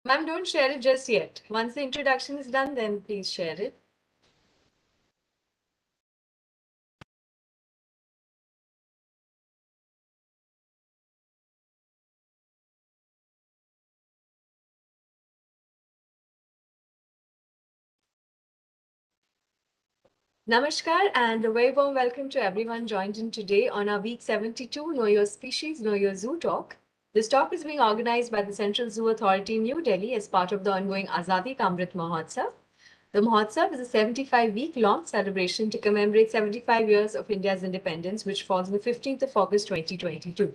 Ma'am, don't share it just yet. Once the introduction is done, then please share it. Namaskar and a very warm welcome to everyone joined in today on our week 72 Know Your Species, Know Your Zoo talk. This talk is being organized by the Central Zoo Authority in New Delhi as part of the ongoing Azadi Ka Amrit Mahotsav. The Mahotsav is a 75-week-long celebration to commemorate 75 years of India's independence, which falls on the 15th of August 2022.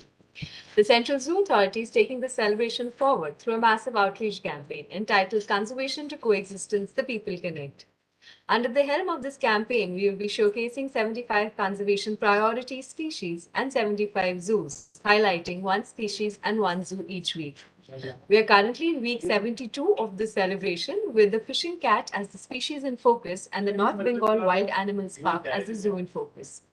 The Central Zoo Authority is taking the celebration forward through a massive outreach campaign entitled Conservation to Coexistence, The People Connect. Under the helm of this campaign, we will be showcasing 75 conservation priority species and 75 zoos, highlighting one species and one zoo each week. We are currently in week 72 of the celebration with the fishing cat as the species in focus and the North Bengal Wild Animals Park as the zoo in focus.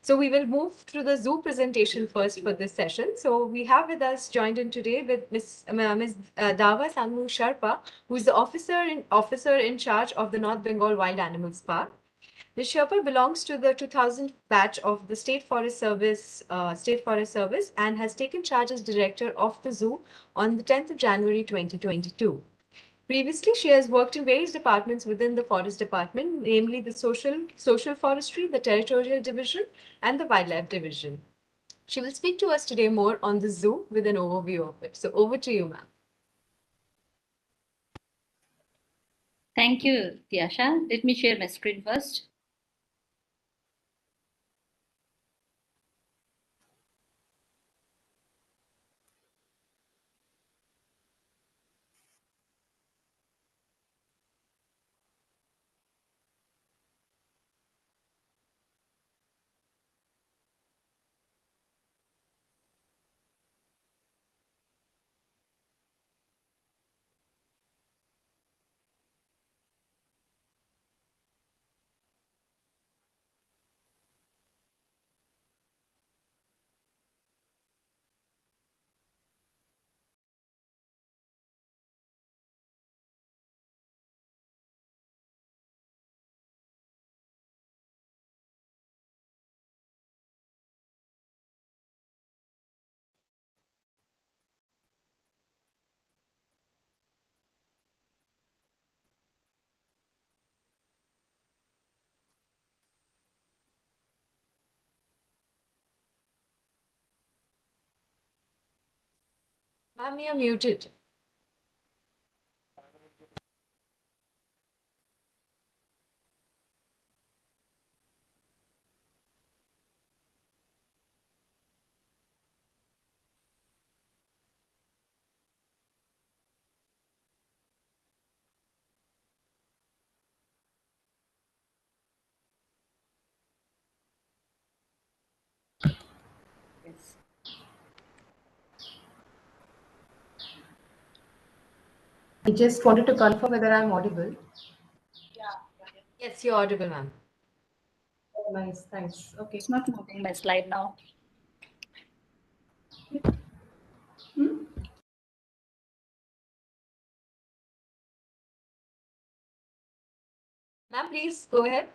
So we will move through the zoo presentation first for this session. So we have with us joined in today with Ms. Dawa Sangmu Sharpa, who is the officer in charge of the North Bengal Wild Animals Park. Ms. Sharpa belongs to the 2000 batch of the State Forest Service, and has taken charge as director of the zoo on the 10th of January 2022. Previously, she has worked in various departments within the Forest Department, namely the Social Forestry, the Territorial Division, and the Wildlife Division. She will speak to us today more on the zoo with an overview of it. So over to you, ma'am. Thank you, Tiasha. Let me share my screen first. Ma'am, you're muted. Yes. I just wanted to confirm whether I'm audible. Yes, you're audible, ma'am. Oh, nice, thanks. Okay. It's not moving my slide now. Ma'am, please go ahead.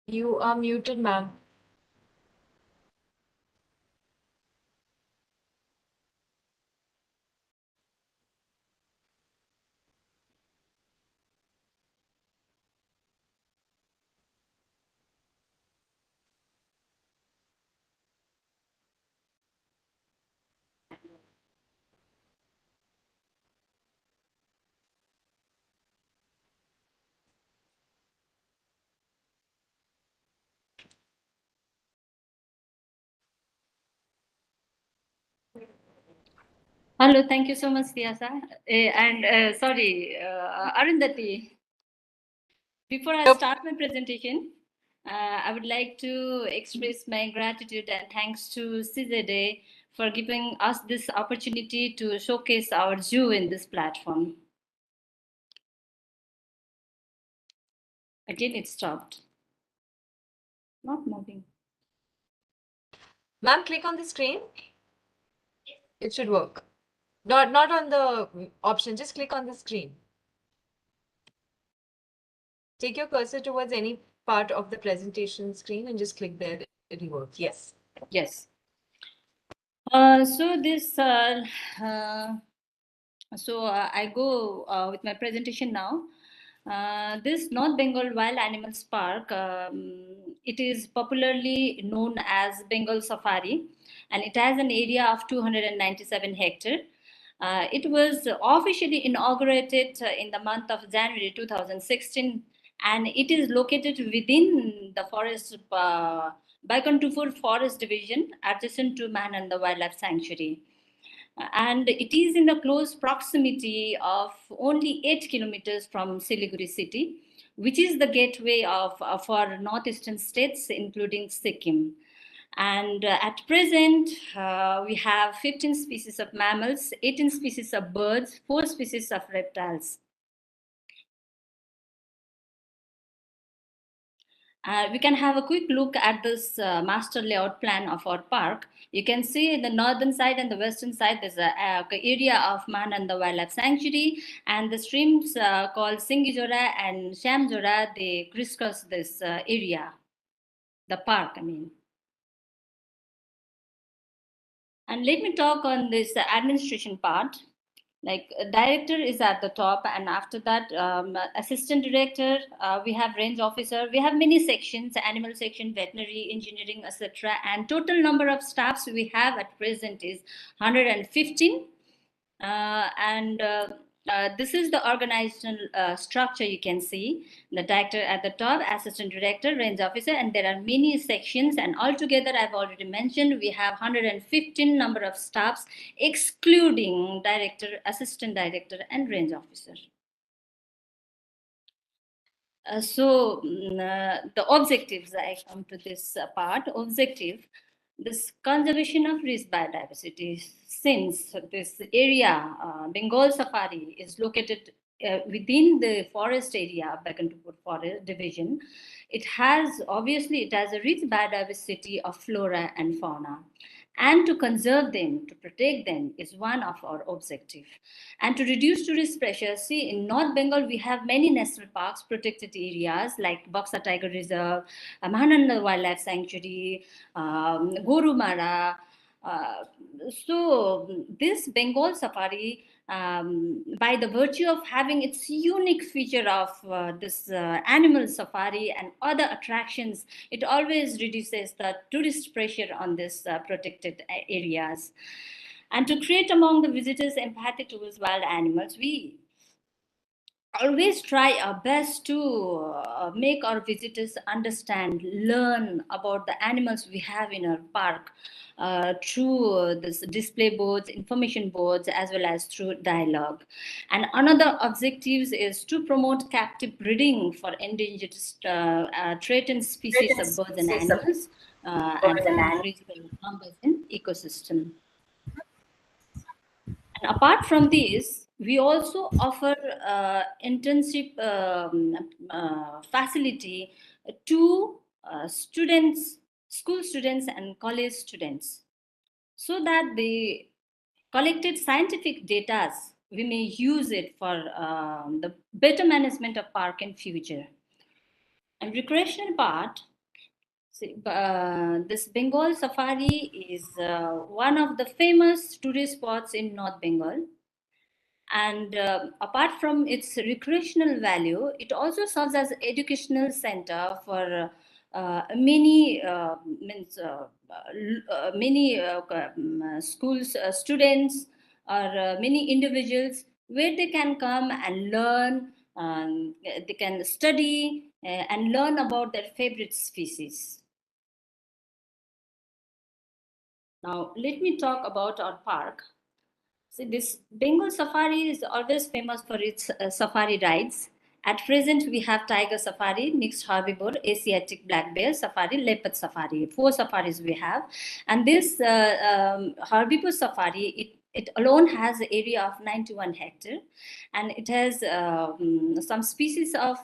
You are muted, ma'am. Hello, thank you so much, Tiasha. Sorry, Arundhati. Before I start my presentation, I would like to express my gratitude and thanks to CZA for giving us this opportunity to showcase our zoo in this platform. Again, it stopped. Not moving. Ma'am, click on the screen. It should work. Not on the option, just click on the screen. Take your cursor towards any part of the presentation screen and just click there. It'll work. Yes. Yes. I go with my presentation now. This North Bengal Wild Animals Park, it is popularly known as Bengal Safari, and it has an area of 297 hectares. It was officially inaugurated in the month of January 2016, and it is located within the forest, Baikonthpur Forest Division, adjacent to Mahananda Wildlife Sanctuary. And it is in the close proximity of only 8 kilometers from Siliguri city, which is the gateway of for northeastern states, including Sikkim. And at present, we have 15 species of mammals, 18 species of birds, 4 species of reptiles. We can have a quick look at this master layout plan of our park. You can see in the northern side and the western side, there's a area of Mahananda Wildlife Sanctuary, and the streams called Singijora and Shamjora, they crisscross this area, the park, I mean. And let me talk on this administration part. Like director is at the top, and after that assistant director, we have range officer, we have many sections, animal section, veterinary, engineering, etc. And total number of staffs we have at present is 115. This is the organizational structure. You can see the director at the top, assistant director, range officer, and there are many sections, and altogether I've already mentioned we have 115 number of staffs, excluding director, assistant director, and range officer. The objectives, I come to this part. Objective, this conservation of rich biodiversity. Since this area, Bengal Safari, is located within the forest area, Baikonthpur Forest Division, it has a rich biodiversity of flora and fauna. And to conserve them, to protect them, is one of our objectives. And to reduce tourist pressure, see, in North Bengal, we have many national parks, protected areas like Boxer Tiger Reserve, Mahananda Wildlife Sanctuary, Gorumara. This Bengal Safari, by the virtue of having its unique feature of this animal safari and other attractions, it always reduces the tourist pressure on this protected areas. And to create among the visitors empathy towards wild animals, we always try our best to make our visitors understand, learn about the animals we have in our park through this display boards, information boards, as well as through dialogue. And another objectives is to promote captive breeding for endangered threatened species of birds and animals and to increase the numbers in ecosystem. And apart from this, we also offer internship facility to students, school students and college students, so that the collected scientific data, we may use it for the better management of park in future. And recreational part, this Bengal Safari is one of the famous tourist spots in North Bengal. And apart from its recreational value, it also serves as an educational center for many schools, students, or many individuals, where they can come and learn, they can study and learn about their favorite species. Now, let me talk about our park. So this Bengal Safari is always famous for its safari rides. At present, we have Tiger Safari, Mixed Herbivore, Asiatic Black Bear Safari, Leopard Safari. 4 safaris we have. And this Herbivore Safari, it alone has an area of 91 hectares. And it has some species of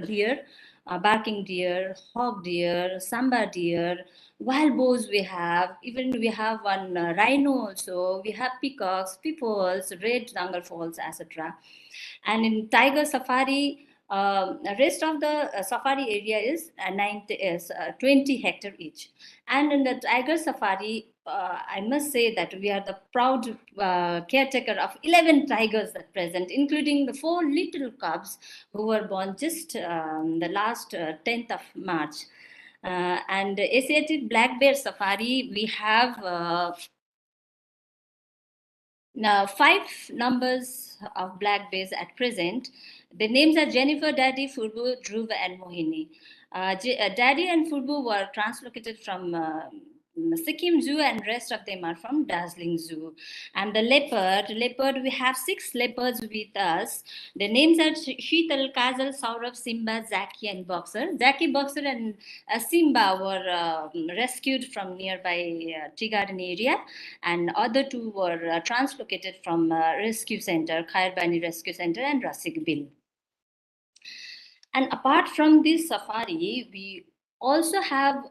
deer, barking deer, hog deer, samba deer, wild boars we have, even we have one rhino also, we have peacocks, peoples, red jungle falls, etc. And in tiger safari, the rest of the safari area is 20 hectare each. And in the tiger safari, I must say that we are the proud caretaker of 11 tigers at present, including the 4 little cubs who were born just the last 10th of March. And Asiatic black bear safari, we have now 5 numbers of black bears at present. The names are Jennifer, Daddy, Furbu, Dhruv, and Mohini. Daddy and Furbu were translocated from Sikkim Zoo, and rest of them are from Darjeeling Zoo. And the leopard, we have 6 leopards with us. The names are Sheetal, Kajal, Saurabh, Simba, Zaki, and Boxer. Zaki, Boxer, and Simba were rescued from nearby tea garden area, and other 2 were translocated from rescue center, Khairbani Rescue Center and Rasik Bill. And apart from this safari, we also have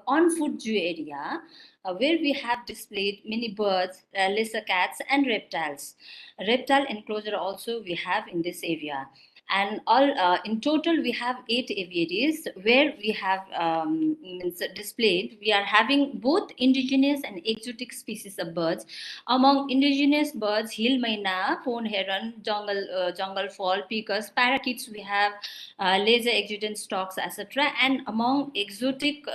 on-foot zoo area where we have displayed many birds, lesser cats, and reptiles. Reptile enclosure also we have in this area. And all in total, we have 8 aviaries where we have displayed. We are having both indigenous and exotic species of birds. Among indigenous birds, hill myna, pone heron, jungle fowl, peacocks, parakeets, we have laser exudant storks, etc. And among exotic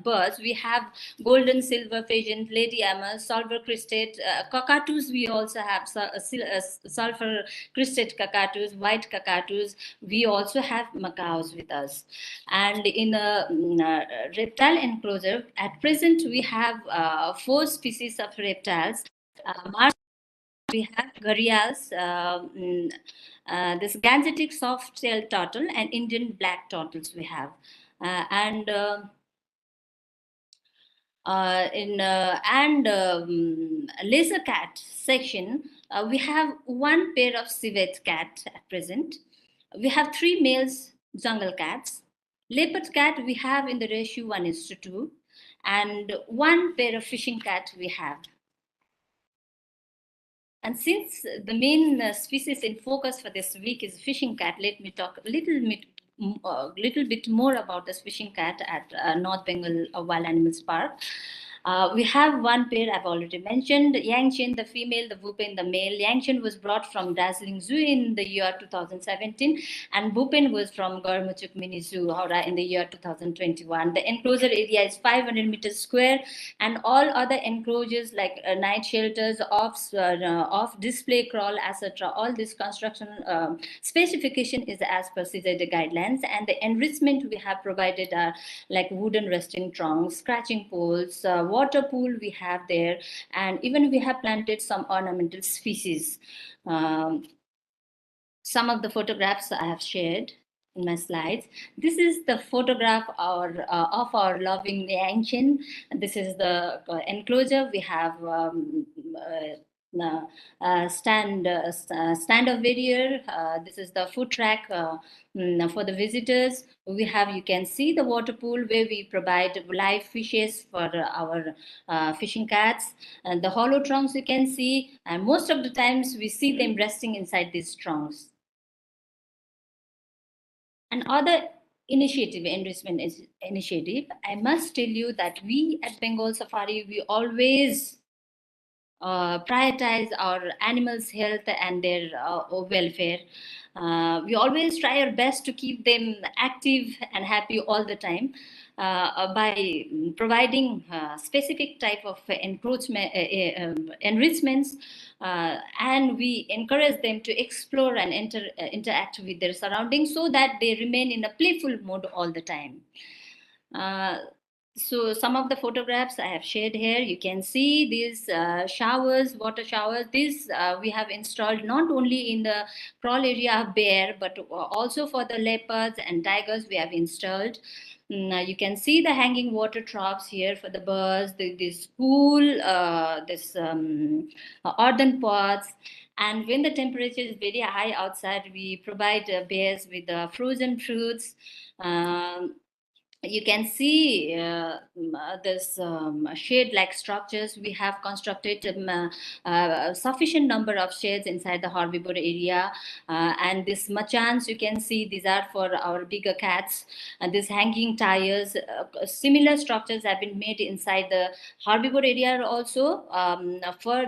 birds, we have golden silver pigeon, lady ammer, sulfur crested, cockatoos. We also have sulfur crested cockatoos, white cockatoos. We also have macaws with us. And in the reptile enclosure, at present we have 4 species of reptiles. We have gharials, this gangetic soft-tailed turtle, and Indian black turtles we have. And laser cat section, we have 1 pair of civet cat at present. We have 3 males jungle cats. Leopard cat we have in the ratio 1:2, and 1 pair of fishing cat we have. And since the main species in focus for this week is fishing cat, let me talk a little bit more about this fishing cat at North Bengal Wild Animals Park. We have 1 pair I've already mentioned, Yangchen, the female, the Bhupen, the male. Yangchen was brought from Darjeeling Zoo in the year 2017, and Bhupen was from Gormuchuk Mini Zoo, Howrah, in the year 2021. The enclosure area is 500 meters square, and all other enclosures like night shelters, off display crawl, etc. All this construction specification is as per CZD guidelines, and the enrichment we have provided are like wooden resting trunks, scratching poles, water pool we have there, and even we have planted some ornamental species. Some of the photographs I have shared in my slides. This is the photograph of our loving Yangchen. This is the enclosure. We have stand of barrier. This is the food track for the visitors. We have, you can see the water pool where we provide live fishes for our fishing cats, and the hollow trunks you can see, and most of the times we see them resting inside these trunks. And other enrichment initiative, I must tell you that we at Bengal Safari, we always prioritize our animals' health and their welfare. We always try our best to keep them active and happy all the time by providing specific type of enrichments, and we encourage them to explore and interact with their surroundings so that they remain in a playful mode all the time. So some of the photographs I have shared here, you can see these showers, water showers. These we have installed not only in the crawl area of bear, but also for the leopards and tigers we have installed. You can see the hanging water troughs here for the birds, this pool, this earthen pots, And when the temperature is very high outside, we provide bears with frozen fruits. Um, you can see this shade-like structures. We have constructed a sufficient number of shades inside the herbivore area, and this machans, you can see, these are for our bigger cats. And these hanging tires, similar structures have been made inside the herbivore area also, for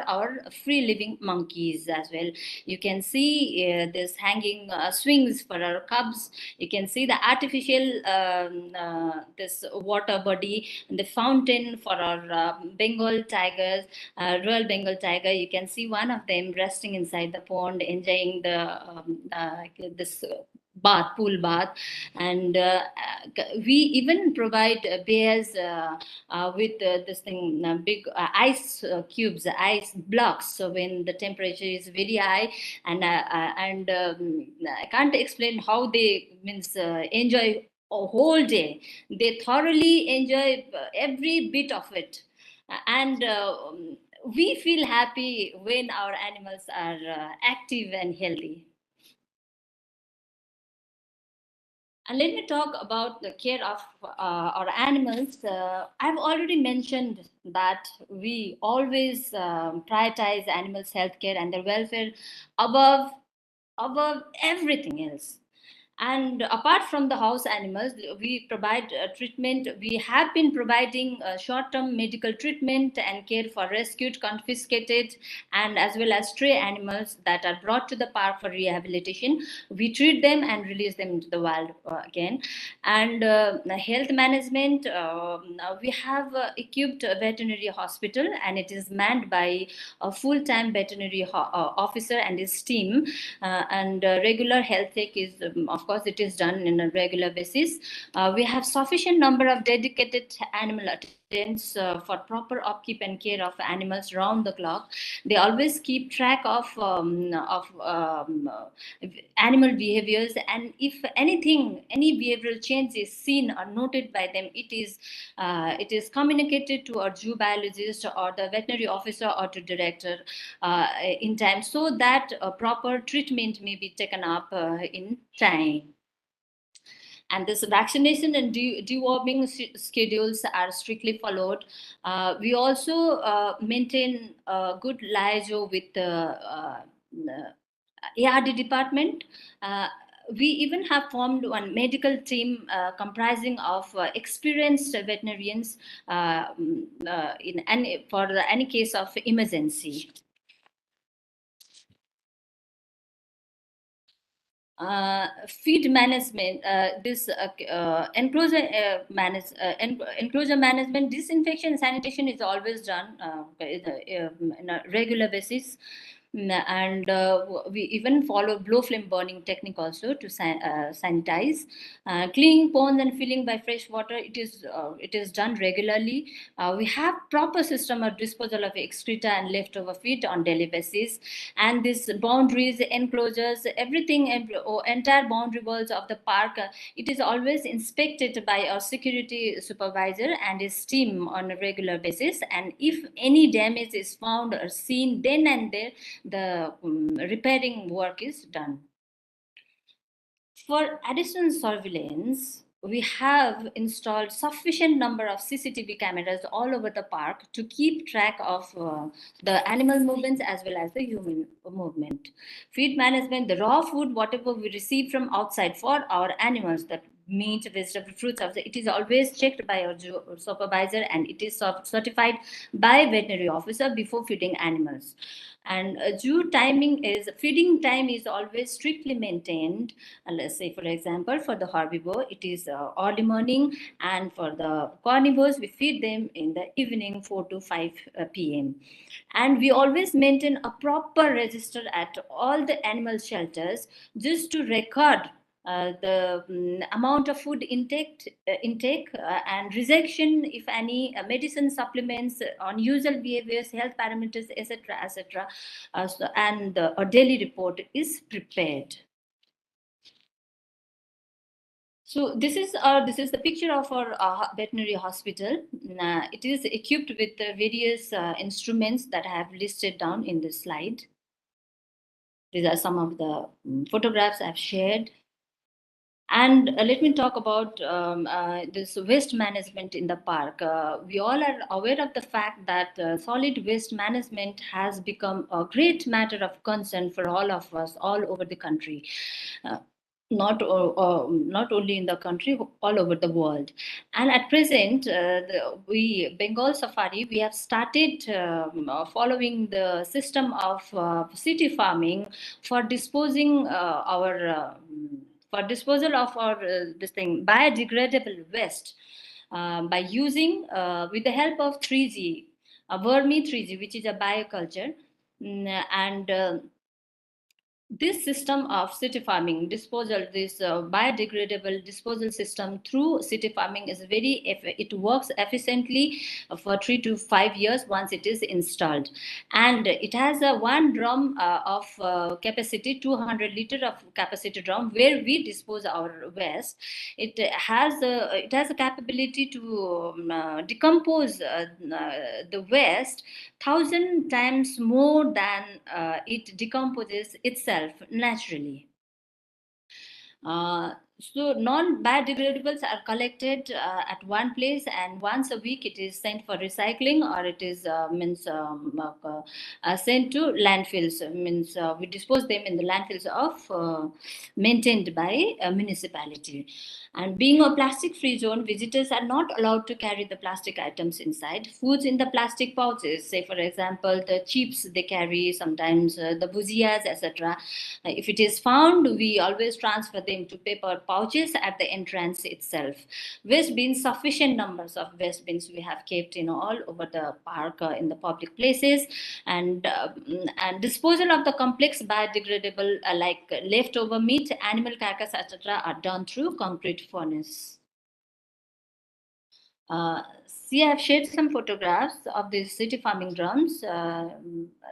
our free living monkeys as well. You can see this hanging swings for our cubs. You can see the artificial this water body and the fountain for our Bengal tigers, Royal Bengal tiger. You can see one of them resting inside the pond, enjoying the this pool bath. And we even provide bears with this thing, big ice cubes, ice blocks. So when the temperature is very high, and I can't explain how they means enjoy a whole day. They thoroughly enjoy every bit of it, and we feel happy when our animals are active and healthy. And let me talk about the care of our animals. I've already mentioned that we always prioritize animals' health care and their welfare above everything else. And apart from the house animals, we provide treatment. We have been providing short-term medical treatment and care for rescued, confiscated, and as well as stray animals that are brought to the park for rehabilitation. We treat them and release them into the wild again. And health management, we have equipped a veterinary hospital, and it is manned by a full-time veterinary officer and his team. And regular health check is, of course, it is done in a regular basis. We have sufficient number of dedicated animal attendants for proper upkeep and care of animals round the clock. They always keep track of animal behaviors, and if anything, any behavioral change is seen or noted by them, it is communicated to our zoo biologist or the veterinary officer or to director in time, so that proper treatment may be taken up in time. And this vaccination and deworming schedules are strictly followed. We also maintain a good liaison with the ARD department. We even have formed one medical team comprising of experienced veterinarians for any case of emergency. Feed management, this enclosure management, disinfection, sanitation is always done in a regular basis. And we even follow blow flame burning technique also to sanitize. Cleaning ponds and filling by fresh water, it is done regularly. We have proper system of disposal of excreta and leftover feed on daily basis. And these boundaries, enclosures, everything, entire boundary walls of the park, it is always inspected by our security supervisor and his team on a regular basis. And if any damage is found or seen, then and there the repairing work is done. For additional surveillance, we have installed sufficient number of CCTV cameras all over the park to keep track of the animal movements as well as the human movement. Feed management, the raw food, whatever we receive from outside for our animals, that meat, vegetable, fruits, it is always checked by our supervisor, and it is certified by veterinary officer before feeding animals. And feeding time is always strictly maintained. And let's say, for example, for the herbivore, it is early morning, and for the carnivores, we feed them in the evening 4 to 5 p.m. And we always maintain a proper register at all the animal shelters just to record the amount of food intake and rejection, if any, medicine supplements, unusual behaviors, health parameters, etc., etc. And a daily report is prepared. So this is the picture of our veterinary hospital. It is equipped with various instruments that I have listed down in this slide. These are some of the photographs I've shared. And let me talk about this waste management in the park. We all are aware of the fact that solid waste management has become a great matter of concern for all of us all over the country. Not only in the country, all over the world. And at present, we Bengal Safari, we have started following the system of city farming for disposing for disposal of our this thing biodegradable waste by using with the help of 3G, vermi 3G, which is a bioculture, and this system of city farming disposal, this biodegradable disposal system through city farming is it works efficiently for 3 to 5 years once it is installed. And it has a one drum of capacity, 200 liter of capacity drum, where we dispose our waste. It has a capability to decompose the waste 1,000 times more than it decomposes itself naturally. So non-biodegradables are collected at one place, and once a week it is sent for recycling, or it is sent to landfills. Means we dispose them in the landfills of maintained by a municipality. And being a plastic-free zone, visitors are not allowed to carry the plastic items inside. Foods in the plastic pouches, say for example the chips they carry, sometimes the bujias, etc. If it is found, we always transfer them to paper pouches at the entrance itself. Waste bins, sufficient numbers of waste bins we have kept all over the park, in the public places, and disposal of the complex biodegradable like leftover meat, animal carcass, etc. are done through concrete furnace. See, I've shared some photographs of these city farming drums.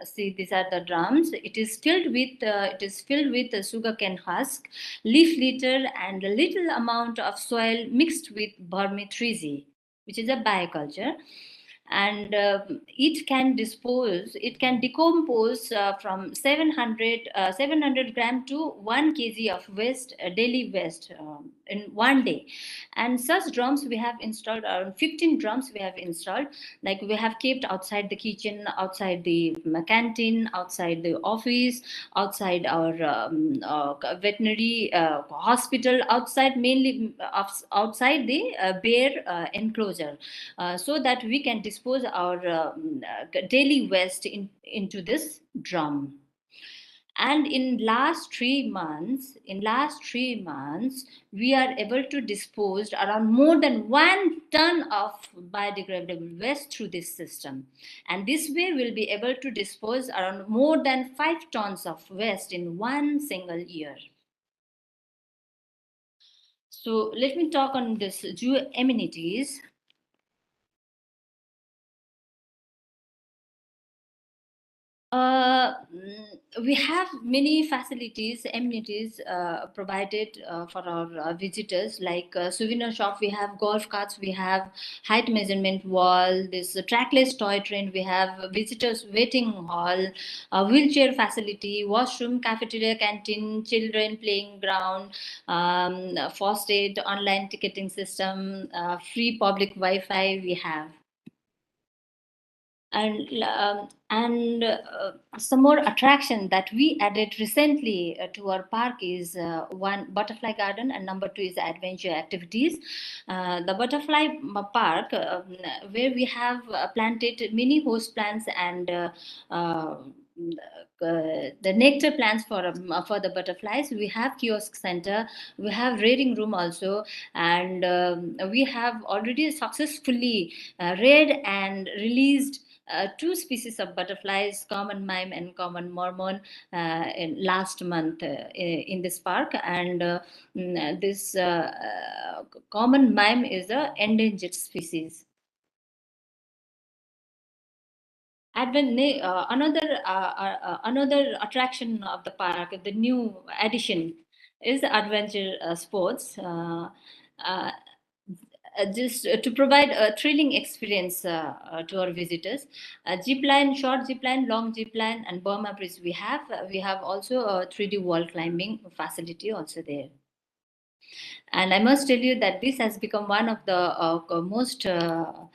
See, these are the drums. It is filled with sugarcane husk, leaf litter, and a little amount of soil mixed with vermi 3G, which is a bioculture. And it can decompose from 700 gram to 1 kg of waste, daily waste, in one day. And such drums we have installed, around 15 drums we have installed. Like we have kept outside the kitchen, outside the canteen, outside the office, outside our veterinary hospital, outside, mainly outside the bare enclosure, so that we can dispose our daily waste into this drum. And in last 3 months, we are able to dispose around more than 1 ton of biodegradable waste through this system. And this way we'll be able to dispose around more than 5 tons of waste in one single year. So let me talk on this zoo amenities. We have many facilities, amenities provided for our visitors, like souvenir shop. We have golf carts, we have height measurement wall, this trackless toy train, we have visitors waiting hall, wheelchair facility, washroom, cafeteria, canteen, children playing ground, first aid, online ticketing system, free public Wi-Fi we have. And some more attraction that we added recently to our park is one, butterfly garden, and number two is adventure activities. The butterfly park, where we have planted many host plants and the nectar plants for the butterflies. We have kiosk center, we have reading room also, and we have already successfully reared and released 2 species of butterflies, common mime and common mormon, in last month in this park. And this common mime is an endangered species. Another attraction of the park, the new addition, is adventure sports. Just to provide a thrilling experience to our visitors. Zip line, short zip line, long zip line, and Burma Bridge we have also a 3D wall climbing facility also there. And I must tell you that this has become one of the most one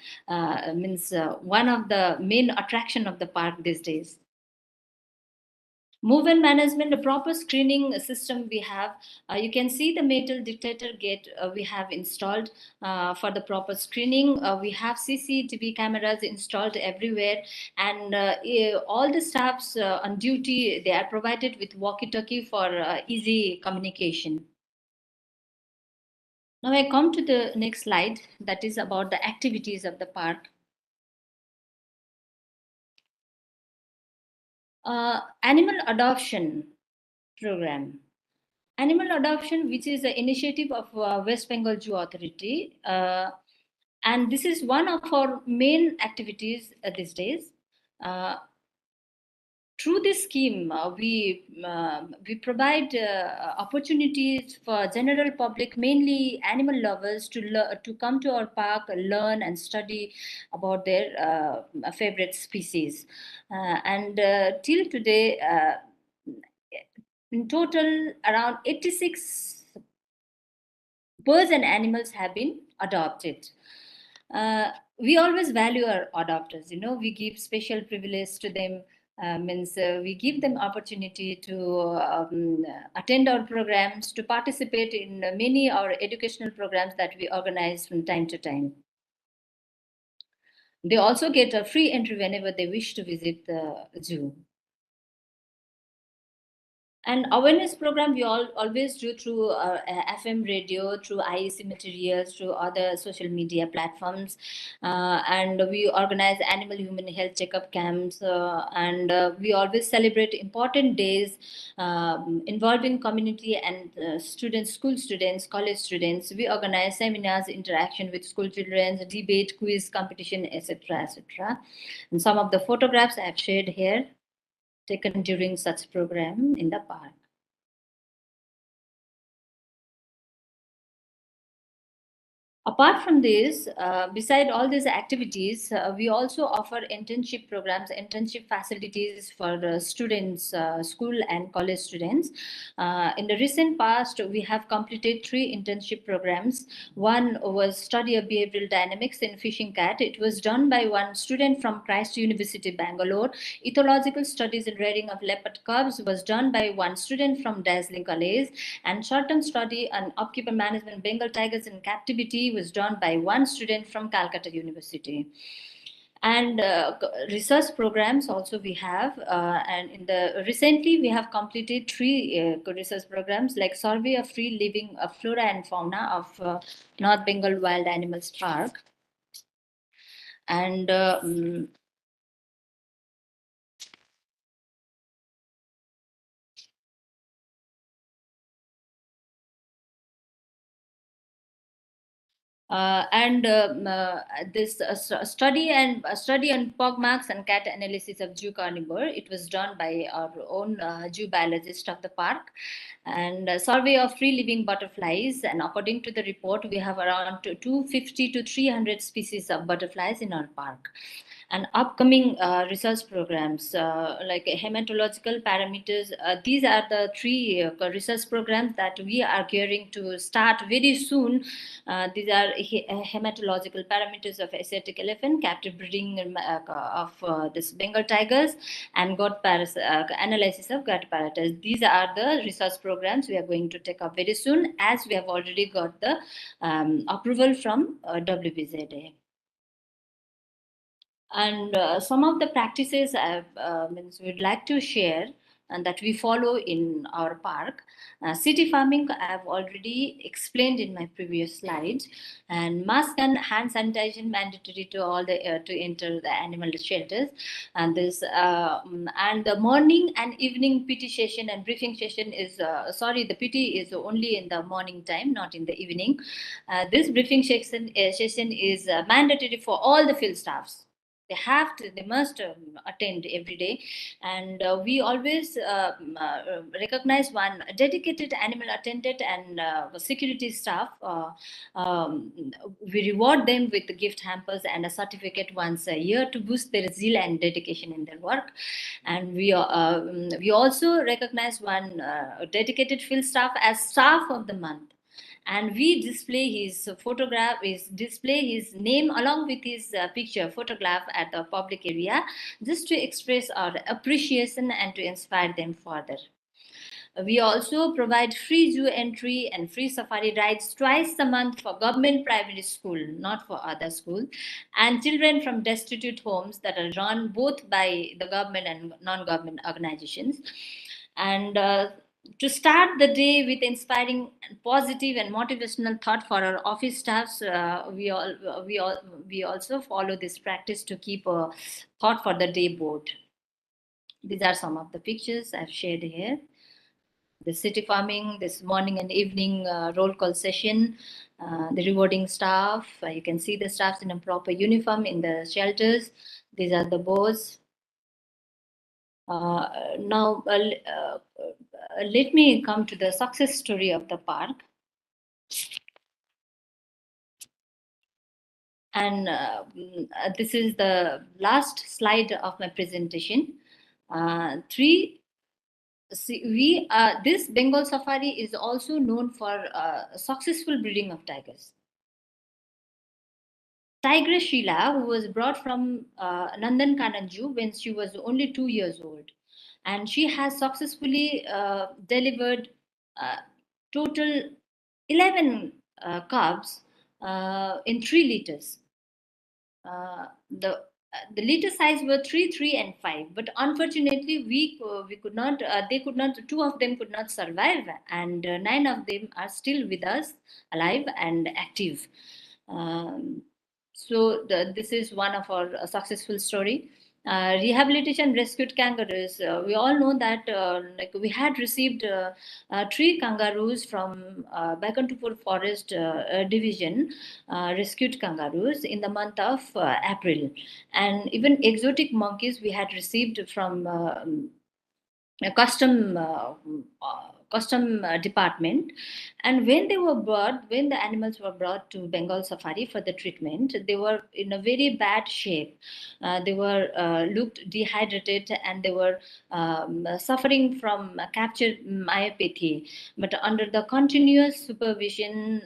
of the main attraction of the park these days. Movement management, a proper screening system we have. You can see the metal detector gate we have installed for the proper screening. We have CCTV cameras installed everywhere, and all the staffs on duty, they are provided with walkie-talkie for easy communication. Now I come to the next slide, that is about the activities of the park. Animal adoption program. Animal adoption, which is an initiative of West Bengal Zoo Authority, and this is one of our main activities these days. Through this scheme, we provide opportunities for general public, mainly animal lovers, to come to our park, learn and study about their favorite species. And till today, in total, around 86 birds and animals have been adopted. We always value our adopters. You know, we give special privilege to them. We give them opportunity to attend our programs, to participate in many our educational programs that we organize from time to time. They also get a free entry whenever they wish to visit the zoo. And awareness program we always do through FM radio, through IEC materials, through other social media platforms. And we organize animal human health checkup camps. And we always celebrate important days involving community and students, school students, college students. We organize seminars, interaction with school children, debate, quiz, competition, etc., etc. And some of the photographs I have shared here, taken during such program in the park. Apart from this, beside all these activities, we also offer internship programs, internship facilities for students, school and college students. In the recent past, we have completed 3 internship programs. One was study of behavioral dynamics in fishing cat. It was done by one student from Christ University, Bangalore. Ethological studies in rearing of leopard cubs was done by one student from Dazzling College. And short-term study on upkeep and management Bengal tigers in captivity was done by one student from Calcutta University. And research programs also we have, and recently we have completed 3 research programs, like survey of free living flora and fauna of North Bengal Wild Animals Park. And this study on pug marks and cat analysis of zoo carnivore, it was done by our own zoo biologist of the park. And survey of free living butterflies, and according to the report, we have around 250 to 300 species of butterflies in our park. And upcoming research programs like hematological parameters. These are the 3 research programs that we are gearing to start very soon. These are hematological parameters of Asiatic elephant, captive breeding of this Bengal tigers, and gut analysis of gut apparatus. These are the research programs we are going to take up very soon, as we have already got the approval from WBZA. And some of the practices we'd like to share and that we follow in our park. City farming, I have already explained in my previous slides, and mask and hand sanitation mandatory to all the to enter the animal shelters. And this and the morning and evening PT session and briefing session is the PT is only in the morning time, not in the evening. This briefing session is mandatory for all the field staffs. they must attend every day. And we always recognize one dedicated animal attendant and security staff. We reward them with gift hampers and a certificate once a year to boost their zeal and dedication in their work. And we also recognize one dedicated field staff as staff of the month, and we display his photograph, is display his name along with his picture photograph at the public area, just to express our appreciation and to inspire them further. We also provide free zoo entry and free safari rides twice a month for government primary school, not for other school, and children from destitute homes that are run both by the government and non-government organizations. And to start the day with inspiring, positive, and motivational thought for our office staffs, we also follow this practice to keep a thought for the day board. These are some of the pictures I've shared here. The city farming, this morning and evening roll call session, the rewarding staff. You can see the staffs in a proper uniform in the shelters. These are the bows. Now, let me come to the success story of the park. And this is the last slide of my presentation. This Bengal Safari is also known for successful breeding of tigers. Tigress Sheila, who was brought from Nandan Kananju when she was only 2 years old, and she has successfully delivered total 11 cubs in 3 liters. The litter size were 3, 3, and 5, but unfortunately we could not. They could not. 2 of them could not survive, and 9 of them are still with us, alive and active. This is one of our successful story. Rehabilitation rescued kangaroos. We all know that like we had received 3 kangaroos from Baikantupur Forest Division, rescued kangaroos in the month of April, and even exotic monkeys we had received from a custom department. And when the animals were brought to Bengal Safari for the treatment, they were in a very bad shape. They were looked dehydrated, and they were suffering from captured myopathy. But under the continuous supervision,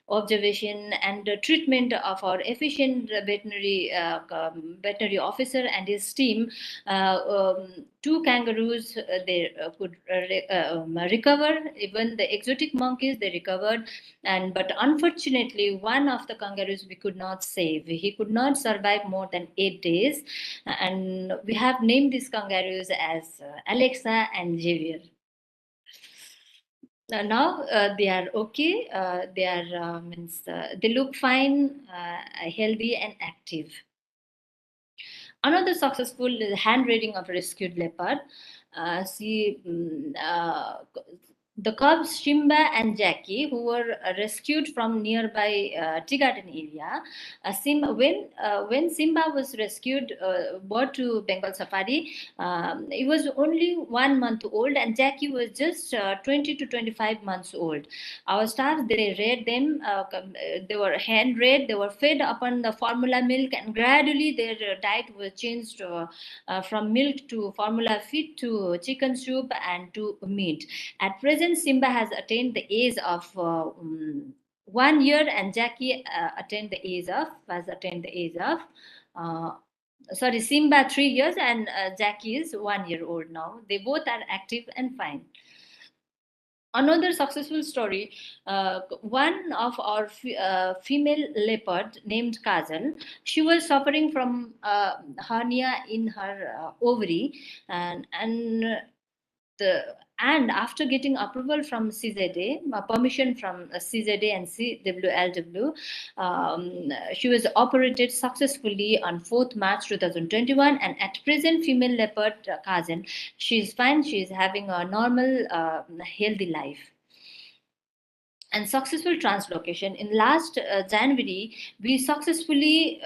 observation, and treatment of our efficient veterinary officer and his team, 2 kangaroos they could recover. Even the exotic monkeys they recovered, but unfortunately one of the kangaroos we could not save. He could not survive more than 8 days, and we have named these kangaroos as Alexa and Javier. Now they are okay. They are they look fine, healthy, and active. Another successful hand raiding of rescued leopard. The cubs Shimba and Jackie, who were rescued from nearby tea garden area. When Simba was rescued, brought to Bengal Safari, he was only 1 month old, and Jackie was just 20 to 25 months old. Our staff, they reared them. They were hand reared. They were fed upon the formula milk, and gradually their diet was changed from milk to formula feed to chicken soup and to meat. At present, Simba has attained the age of 1 year, and Jackie has attained the age of Simba 3 years, and Jackie is 1 year old now. They both are active and fine. Another successful story, one of our female leopard named Kajal, she was suffering from hernia in her ovary, and after getting approval from CZA, permission from CZA and CWLW, she was operated successfully on 4th March 2021. And at present, female leopard Kajal, she is fine. She is having a normal, healthy life. And successful translocation. In last January, we successfully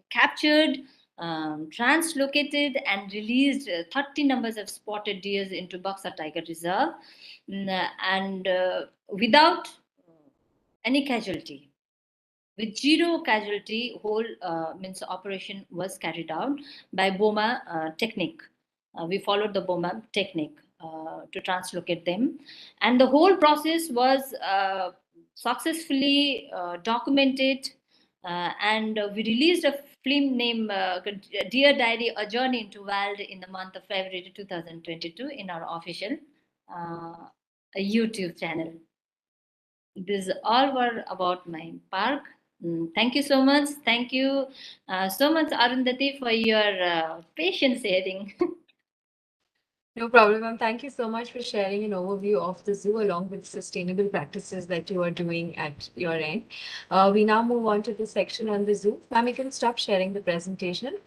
captured translocated and released 30 numbers of spotted deers into Buxa Tiger Reserve, and without any casualty. With zero casualty, whole means operation was carried out by BOMA technique. We followed the BOMA technique to translocate them, and the whole process was successfully documented. And we released a film named Dear Diary: A Journey into Wild in the month of February 2022 in our official YouTube channel. This all were about my park. Thank you so much. Thank you so much, Arundhati, for your patience hearing. No problem, ma'am. Thank you so much for sharing an overview of the zoo along with sustainable practices that you are doing at your end. We now move on to the section on the zoo. Ma'am, you can stop sharing the presentation.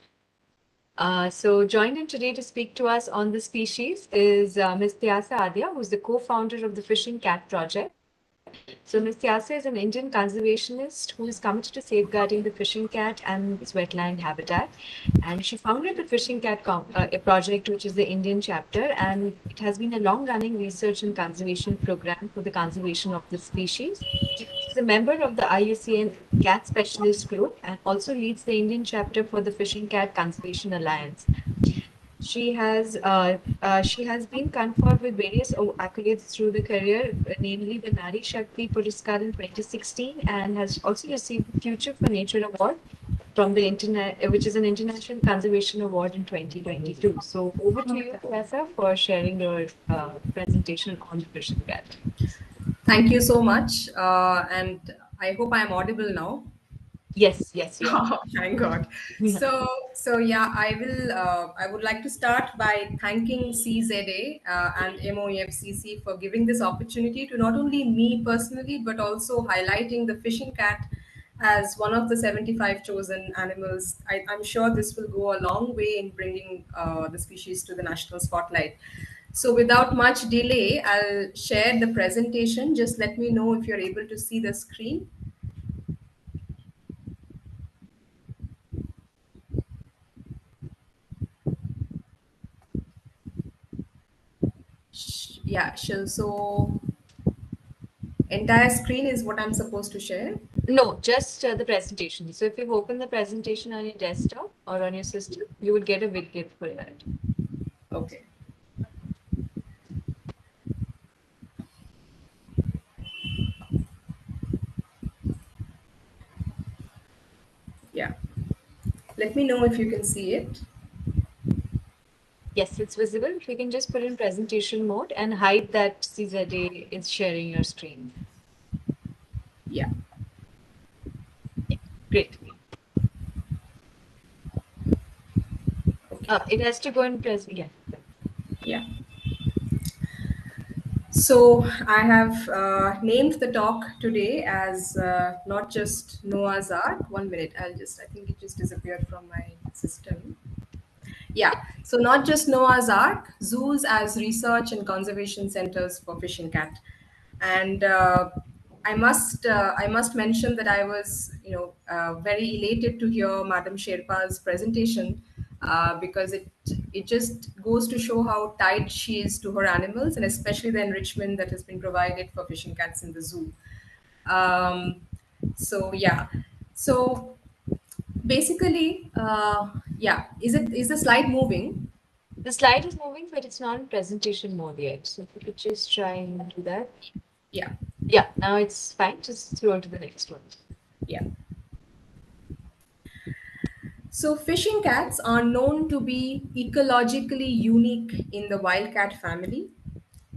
So joined in today to speak to us on the species is Ms. Tyasa Adya, who's the co-founder of the Fishing Cat Project. So Ms. Tyasa is an Indian conservationist who is committed to safeguarding the fishing cat and its wetland habitat. And she founded the Fishing Cat a project, which is the Indian chapter, and it has been a long-running research and conservation program for the conservation of the species. She's a member of the IUCN Cat Specialist Group and also leads the Indian chapter for the Fishing Cat Conservation Alliance. She has been conferred with various accolades through the career, namely the Nari Shakti Puraskar in 2016, and has also received the Future for Nature Award from the internet, which is an international conservation award in 2022. So over to you, Professor, for sharing your presentation on the fishing cat. Thank you so much, and I hope I am audible now. Yes, yes, yeah. Oh, thank God. So yeah, I will. I would like to start by thanking CZA and MOEFCC for giving this opportunity to not only me personally, but also highlighting the fishing cat as one of the 75 chosen animals. I'm sure this will go a long way in bringing the species to the national spotlight. So without much delay, I'll share the presentation. Just let me know if you're able to see the screen. Yeah, sure. So entire screen is what I'm supposed to share? No, just the presentation. So if you've opened the presentation on your desktop or on your system, you would get a widget for that. Okay. Yeah. Let me know if you can see it. Yes, it's visible. If you can just put in presentation mode and hide that CZA is sharing your screen. Yeah. Yeah, great. Okay. It has to go in yeah. Yeah. So I have named the talk today as not just Noah's Ark. 1 minute. I think it just disappeared from my system. Yeah. So not just Noah's Ark, zoos as research and conservation centers for fishing cat. And I must mention that I was very elated to hear Madam Sherpa's presentation because it just goes to show how tied she is to her animals, and especially the enrichment that has been provided for fishing cats in the zoo. Um, so yeah, so basically, yeah, is the slide moving? The slide is moving, but it's not in presentation mode yet. So if you could just try and do that. Yeah. Yeah, now it's fine. Just scroll to the next one. Yeah. So, fishing cats are known to be ecologically unique in the wildcat family.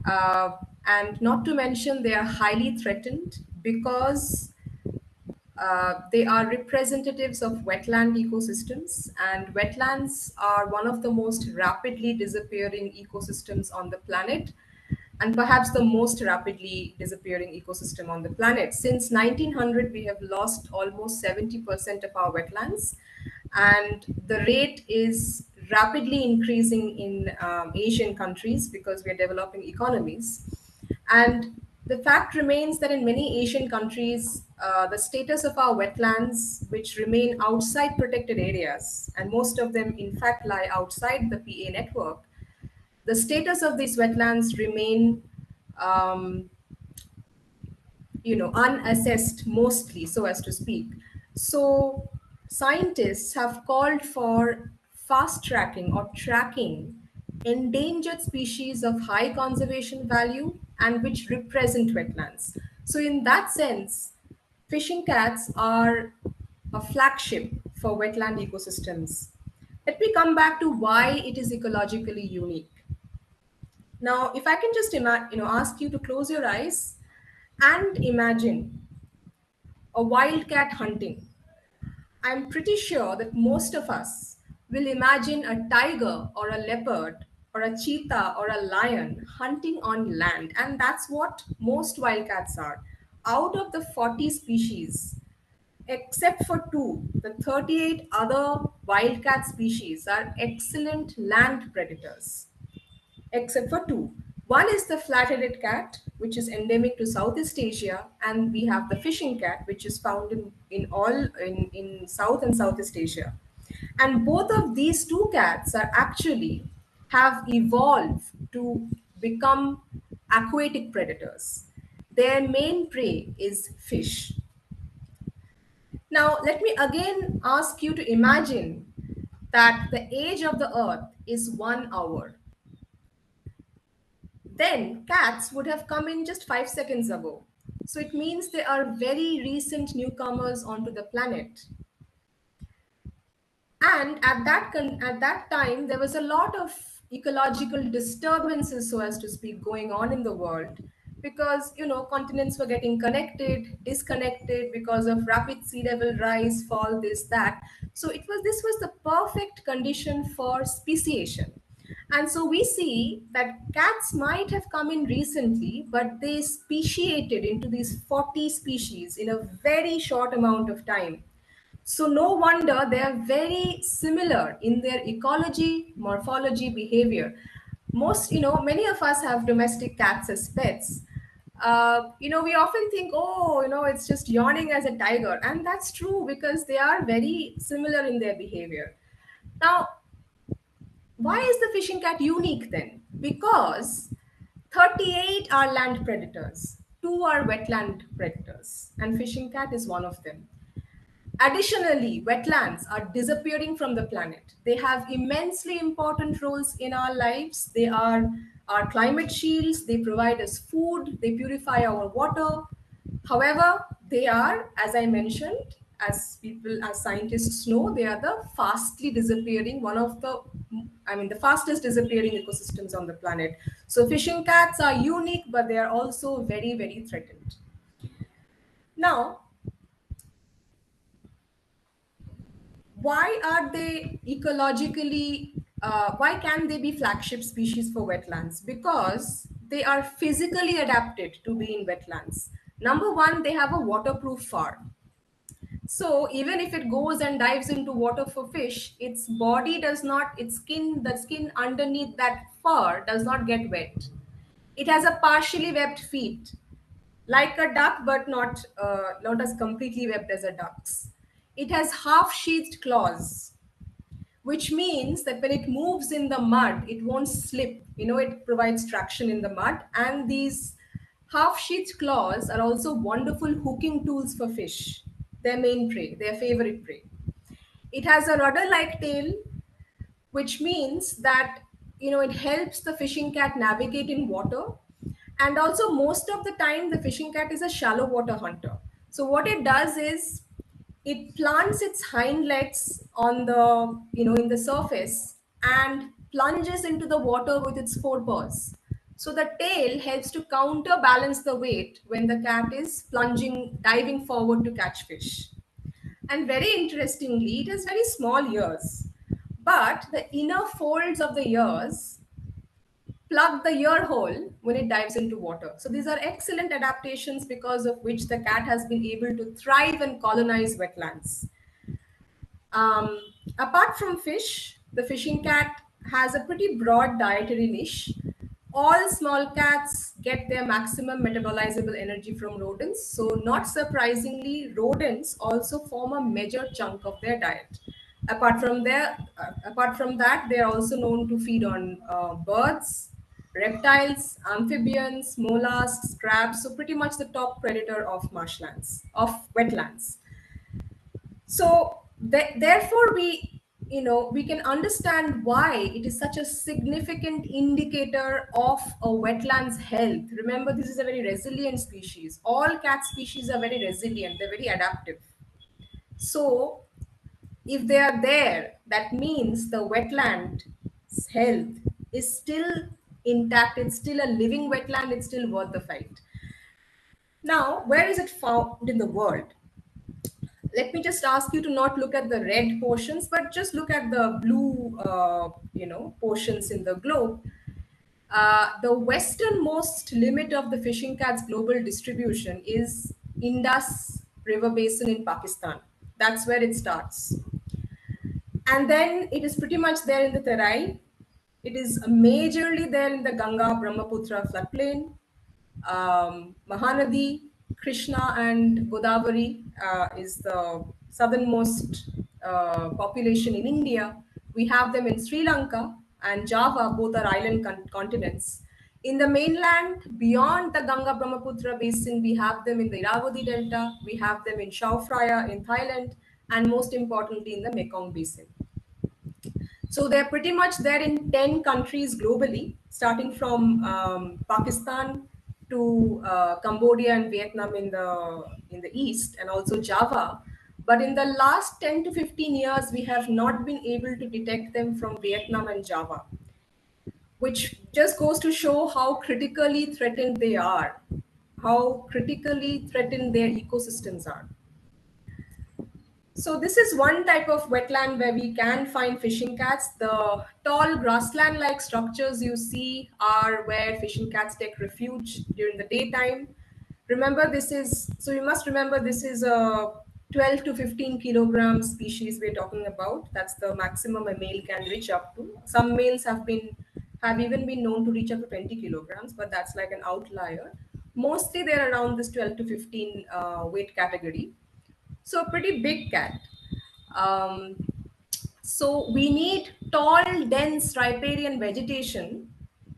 And not to mention, they are highly threatened because they are representatives of wetland ecosystems, and wetlands are one of the most rapidly disappearing ecosystems on the planet, and perhaps the most rapidly disappearing ecosystem on the planet. Since 1900, we have lost almost 70% of our wetlands, and the rate is rapidly increasing in Asian countries because we are developing economies. And The fact remains that in many Asian countries, the status of our wetlands, which remain outside protected areas, and most of them in fact lie outside the PA network, the status of these wetlands remain um, unassessed mostly, so as to speak. So scientists have called for fast tracking or tracking endangered species of high conservation value and which represent wetlands. So in that sense, fishing cats are a flagship for wetland ecosystems. Let me come back to why it is ecologically unique. Now, if I can just ask you to close your eyes and imagine a wildcat hunting. I'm pretty sure that most of us will imagine a tiger or a leopard or a cheetah or a lion hunting on land. And that's what most wildcats are. Out of the 40 species, except for two, the 38 other wildcat species are excellent land predators except for two. One is the flat-headed cat, which is endemic to Southeast Asia, and we have the fishing cat, which is found in South and Southeast Asia. And both of these two cats are actually have evolved to become aquatic predators. Their main prey is fish. Now, let me again ask you to imagine that the age of the earth is 1 hour. Then cats would have come in just 5 seconds ago. So it means they are very recent newcomers onto the planet. And at that time, there was a lot of ecological disturbances, so as to speak, going on in the world because continents were getting connected, disconnected because of rapid sea level rise, fall, this, that. So this was the perfect condition for speciation. And so we see that cats might have come in recently, but they speciated into these 40 species in a very short amount of time. So no wonder they are very similar in their ecology, morphology, behavior. Many of us have domestic cats as pets. We often think, oh, it's just yawning as a tiger. And that's true because they are very similar in their behavior. Now, why is the fishing cat unique then? Because 38 are land predators, 2 are wetland predators, and fishing cat is one of them. Additionally, wetlands are disappearing from the planet. They have immensely important roles in our lives. They are our climate shields, they provide us food, they purify our water. However, they are, as I mentioned, as scientists know, they are the fastly disappearing, the fastest disappearing ecosystems on the planet. So fishing cats are unique, but they are also very, very threatened. Now, why are they why can they be flagship species for wetlands? Because they are physically adapted to be in wetlands. Number one, they have a waterproof fur. So even if it goes and dives into water for fish, its body does not, the skin underneath that fur does not get wet. It has a partially webbed feet, like a duck, but not as completely webbed as a duck's. It has half-sheathed claws, which means that when it moves in the mud, it won't slip. It provides traction in the mud. And these half-sheathed claws are also wonderful hooking tools for fish, their main prey, their favorite prey. It has a rudder-like tail, which means that it helps the fishing cat navigate in water. And also most of the time the fishing cat is a shallow water hunter. So what it does is it plants its hind legs on the in the surface and plunges into the water with its forepaws. So the tail helps to counterbalance the weight when the cat is diving forward to catch fish. And very interestingly, it has very small ears, but the inner folds of the ears plug the ear hole when it dives into water. So these are excellent adaptations because of which the cat has been able to thrive and colonize wetlands. Apart from fish, the fishing cat has a pretty broad dietary niche. all small cats get their maximum metabolizable energy from rodents. So not surprisingly, rodents also form a major chunk of their diet. Apart from that, they are also known to feed on birds, reptiles, amphibians, mollusks, crabs. So pretty much the top predator of marshlands, of wetlands. So therefore, we can understand why it is such a significant indicator of a wetland's health. Remember, this is a very resilient species. All cat species are very resilient. They're very adaptive. So if they are there, that means the wetland's health is still intact. It's still a living wetland. It's still worth the fight. Now, where is it found in the world? Let me just ask you to not look at the red portions, but just look at the blue, portions in the globe. The westernmost limit of the fishing cat's global distribution is Indus River Basin in Pakistan. That's where it starts. And then it is pretty much there in the Terai. It is majorly there in the Ganga Brahmaputra floodplain. Mahanadi, Krishna, and Godavari is the southernmost population in India. We have them in Sri Lanka and Java, both are island continents. In the mainland, beyond the Ganga Brahmaputra basin, we have them in the Irrawaddy Delta, we have them in Chao Phraya in Thailand, and most importantly in the Mekong basin. So they're pretty much there in 10 countries globally, starting from Pakistan to Cambodia and Vietnam in the east, and also Java. But in the last 10 to 15 years, we have not been able to detect them from Vietnam and Java, which just goes to show how critically threatened they are, how critically threatened their ecosystems are. So this is one type of wetland where we can find fishing cats. The tall grassland-like structures you see are where fishing cats take refuge during the daytime. Remember, you must remember this is a 12 to 15 kilogram species we're talking about. That's the maximum a male can reach up to. Some males have even been known to reach up to 20 kilograms, but that's like an outlier. Mostly they're around this 12 to 15 weight category. So a pretty big cat. Um, so we need tall, dense riparian vegetation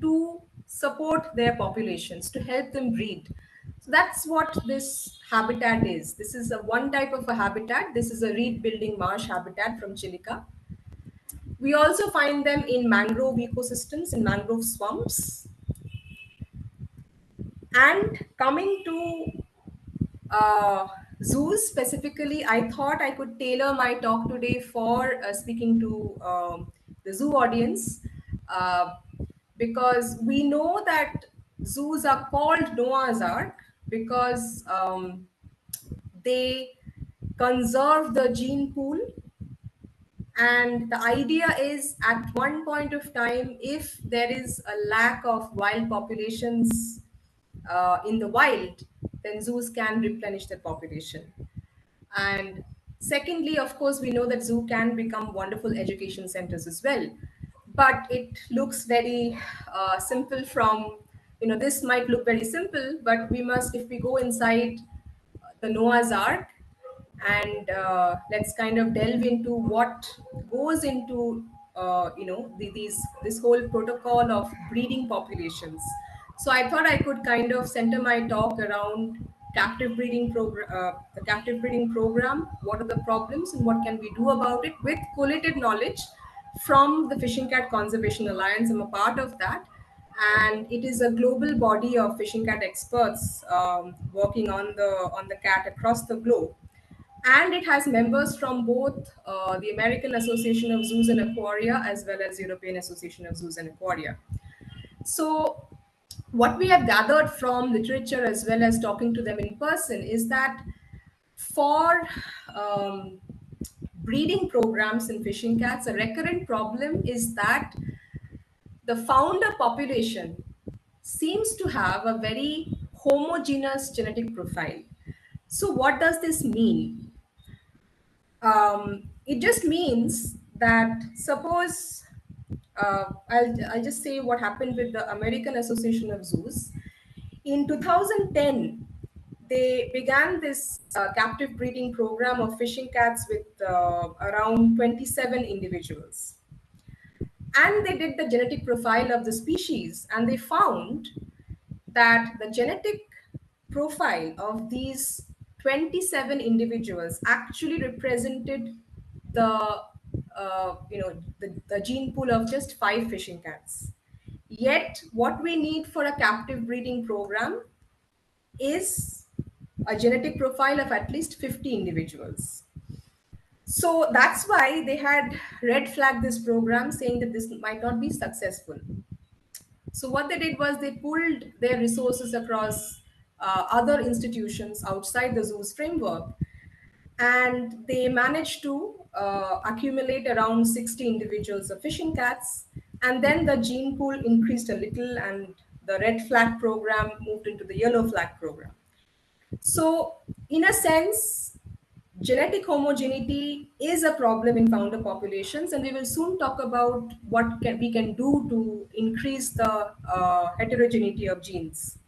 to support their populations, to help them breed. So that's what this habitat is. This is one type of a habitat. This is a reed-building marsh habitat from Chilica. We also find them in mangrove ecosystems, in mangrove swamps. And coming to zoos specifically, I thought I could tailor my talk today for speaking to the zoo audience, because we know that zoos are called Noah's Ark because they conserve the gene pool. And the idea is, at one point of time, if there is a lack of wild populations in the wild, then zoos can replenish their population. And secondly, of course, we know that zoo can become wonderful education centers as well. But it looks very simple from, this might look very simple, but we must, if we go inside the Noah's Ark, and let's kind of delve into what goes into this whole protocol of breeding populations. So I thought I could kind of center my talk around the captive breeding program. What are the problems and what can we do about it, with collated knowledge from the Fishing Cat Conservation Alliance. I'm a part of that, and it is a global body of fishing cat experts working on the cat across the globe. And it has members from both the American Association of Zoos and Aquaria as well as European Association of Zoos and Aquaria. So what we have gathered from literature as well as talking to them in person is that for breeding programs in fishing cats, a recurrent problem is that the founder population seems to have a very homogeneous genetic profile. So what does this mean? It just means that suppose I'll just say what happened with the American Association of Zoos. In 2010, they began this captive breeding program of fishing cats with around 27 individuals. And they did the genetic profile of the species, and they found that the genetic profile of these 27 individuals actually represented the the gene pool of just 5 fishing cats. Yet what we need for a captive breeding program is a genetic profile of at least 50 individuals. So that's why they had red flagged this program, saying that this might not be successful. So what they did was they pulled their resources across other institutions outside the zoo's framework, and they managed to accumulate around 60 individuals of fishing cats. And then the gene pool increased a little, and the red flag program moved into the yellow flag program. So, in a sense, genetic homogeneity is a problem in founder populations, and we will soon talk about what we can do to increase the heterogeneity of genes.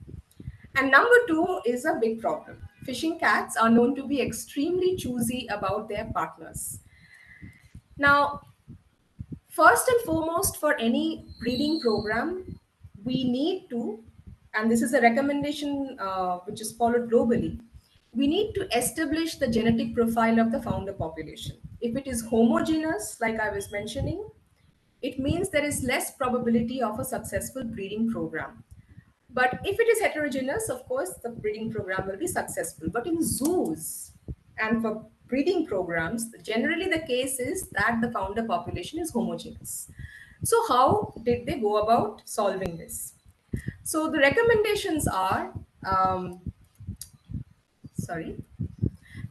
And number two is a big problem. Fishing cats are known to be extremely choosy about their partners. Now, first and foremost, for any breeding program, we need to, and this is a recommendation which is followed globally, we need to establish the genetic profile of the founder population. If it is homogeneous, like I was mentioning, it means there is less probability of a successful breeding program. But if it is heterogeneous, of course, the breeding program will be successful. But in zoos and for breeding programs, generally the case is that the founder population is homogeneous. So how did they go about solving this? So the recommendations are, sorry,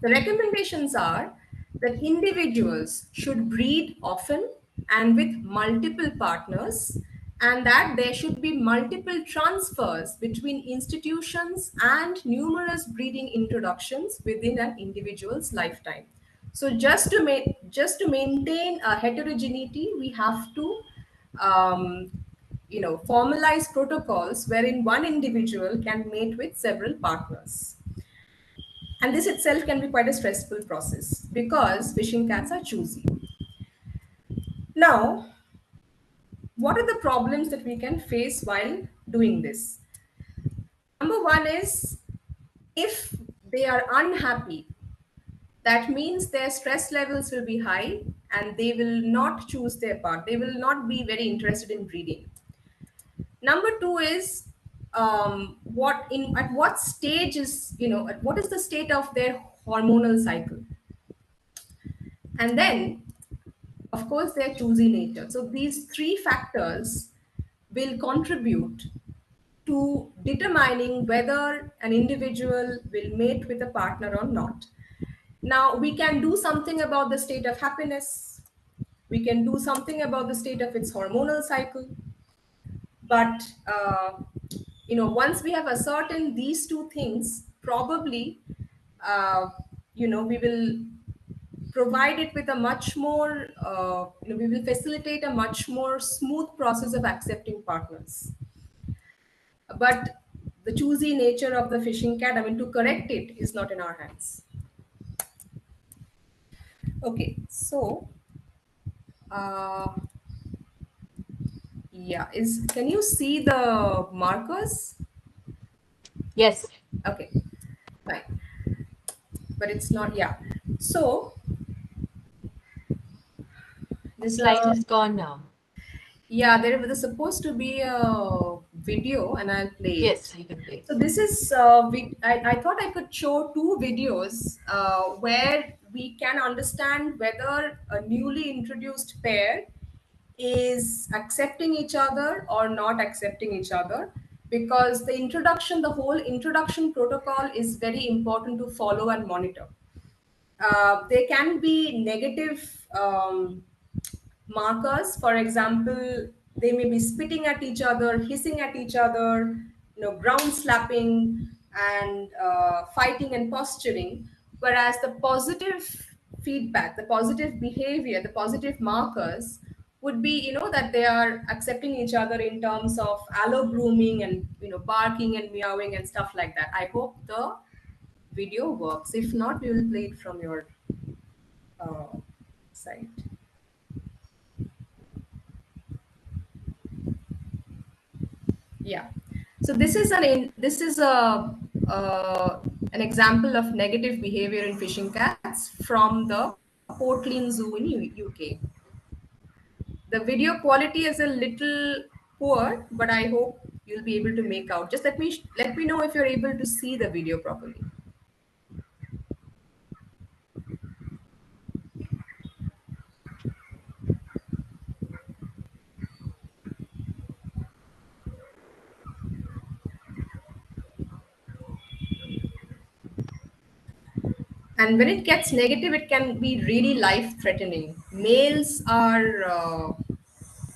the recommendations are that individuals should breed often and with multiple partners, and that there should be multiple transfers between institutions and numerous breeding introductions within an individual's lifetime. So just to maintain a heterogeneity, we have to formalize protocols wherein one individual can mate with several partners. And this itself can be quite a stressful process because fishing cats are choosy. Now, what are the problems that we can face while doing this? Number one is, if they are unhappy, that means their stress levels will be high and they will not choose their part. They will not be very interested in breeding. Number two is, at what stage is, what is the state of their hormonal cycle? And then, of course, their choosy nature. So these three factors will contribute to determining whether an individual will mate with a partner or not. Now, we can do something about the state of happiness. We can do something about the state of its hormonal cycle. But, once we have ascertained these two things, probably, we will provide it with a much more, we will facilitate a much more smooth process of accepting partners. But the choosy nature of the fishing cat, to correct it is not in our hands. Okay, so, can you see the markers? Yes. Okay, fine. But it's not, yeah. So, The slide is gone now. yeah, there was supposed to be a video, and I'll play it. Yes, you can play. So this is, I thought I could show two videos where we can understand whether a newly introduced pair is accepting each other or not accepting each other, because the whole introduction protocol is very important to follow and monitor. There can be negative markers. For example, they may be spitting at each other, hissing at each other, ground slapping, and fighting and posturing. Whereas the positive feedback, the positive behavior, the positive markers would be, that they are accepting each other in terms of allo grooming and, barking and meowing and stuff like that. I hope the video works. If not, we will play it from your uh, site. Yeah. So this is an example of negative behavior in fishing cats from the Portland Zoo in UK. The video quality is a little poor, but I hope you'll be able to make out. Just let me know if you're able to see the video properly. And when it gets negative, it can be really life threatening. Males are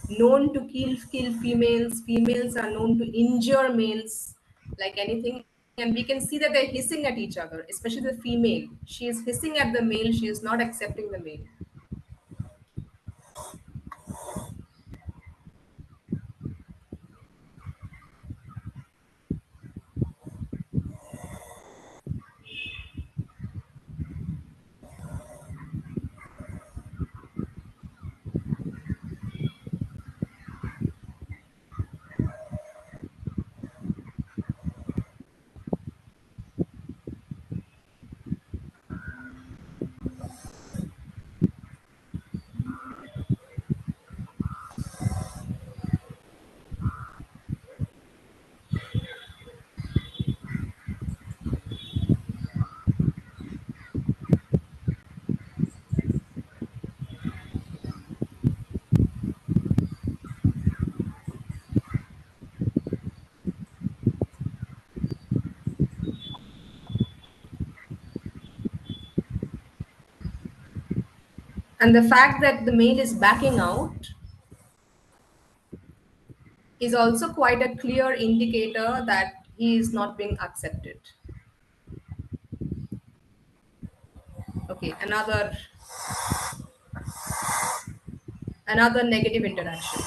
known to kill females. Females are known to injure males like anything. And we can see that they're hissing at each other, especially the female. She is hissing at the male. She is not accepting the male. And the fact that the male is backing out is also quite a clear indicator that he is not being accepted. Okay, another negative interaction.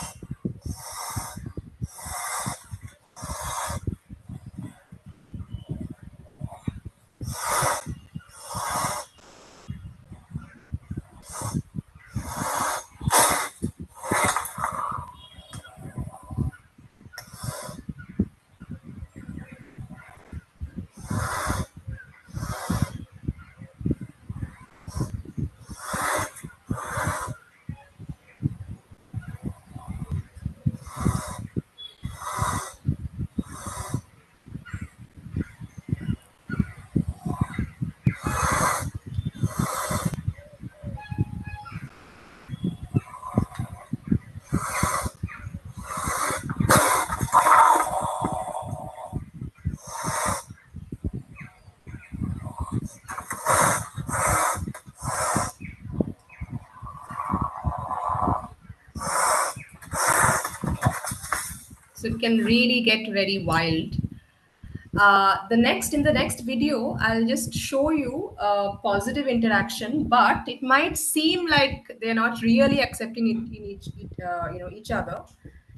So it can really get very wild. In the next video, I'll just show you a positive interaction, but it might seem like they're not really accepting it in each other.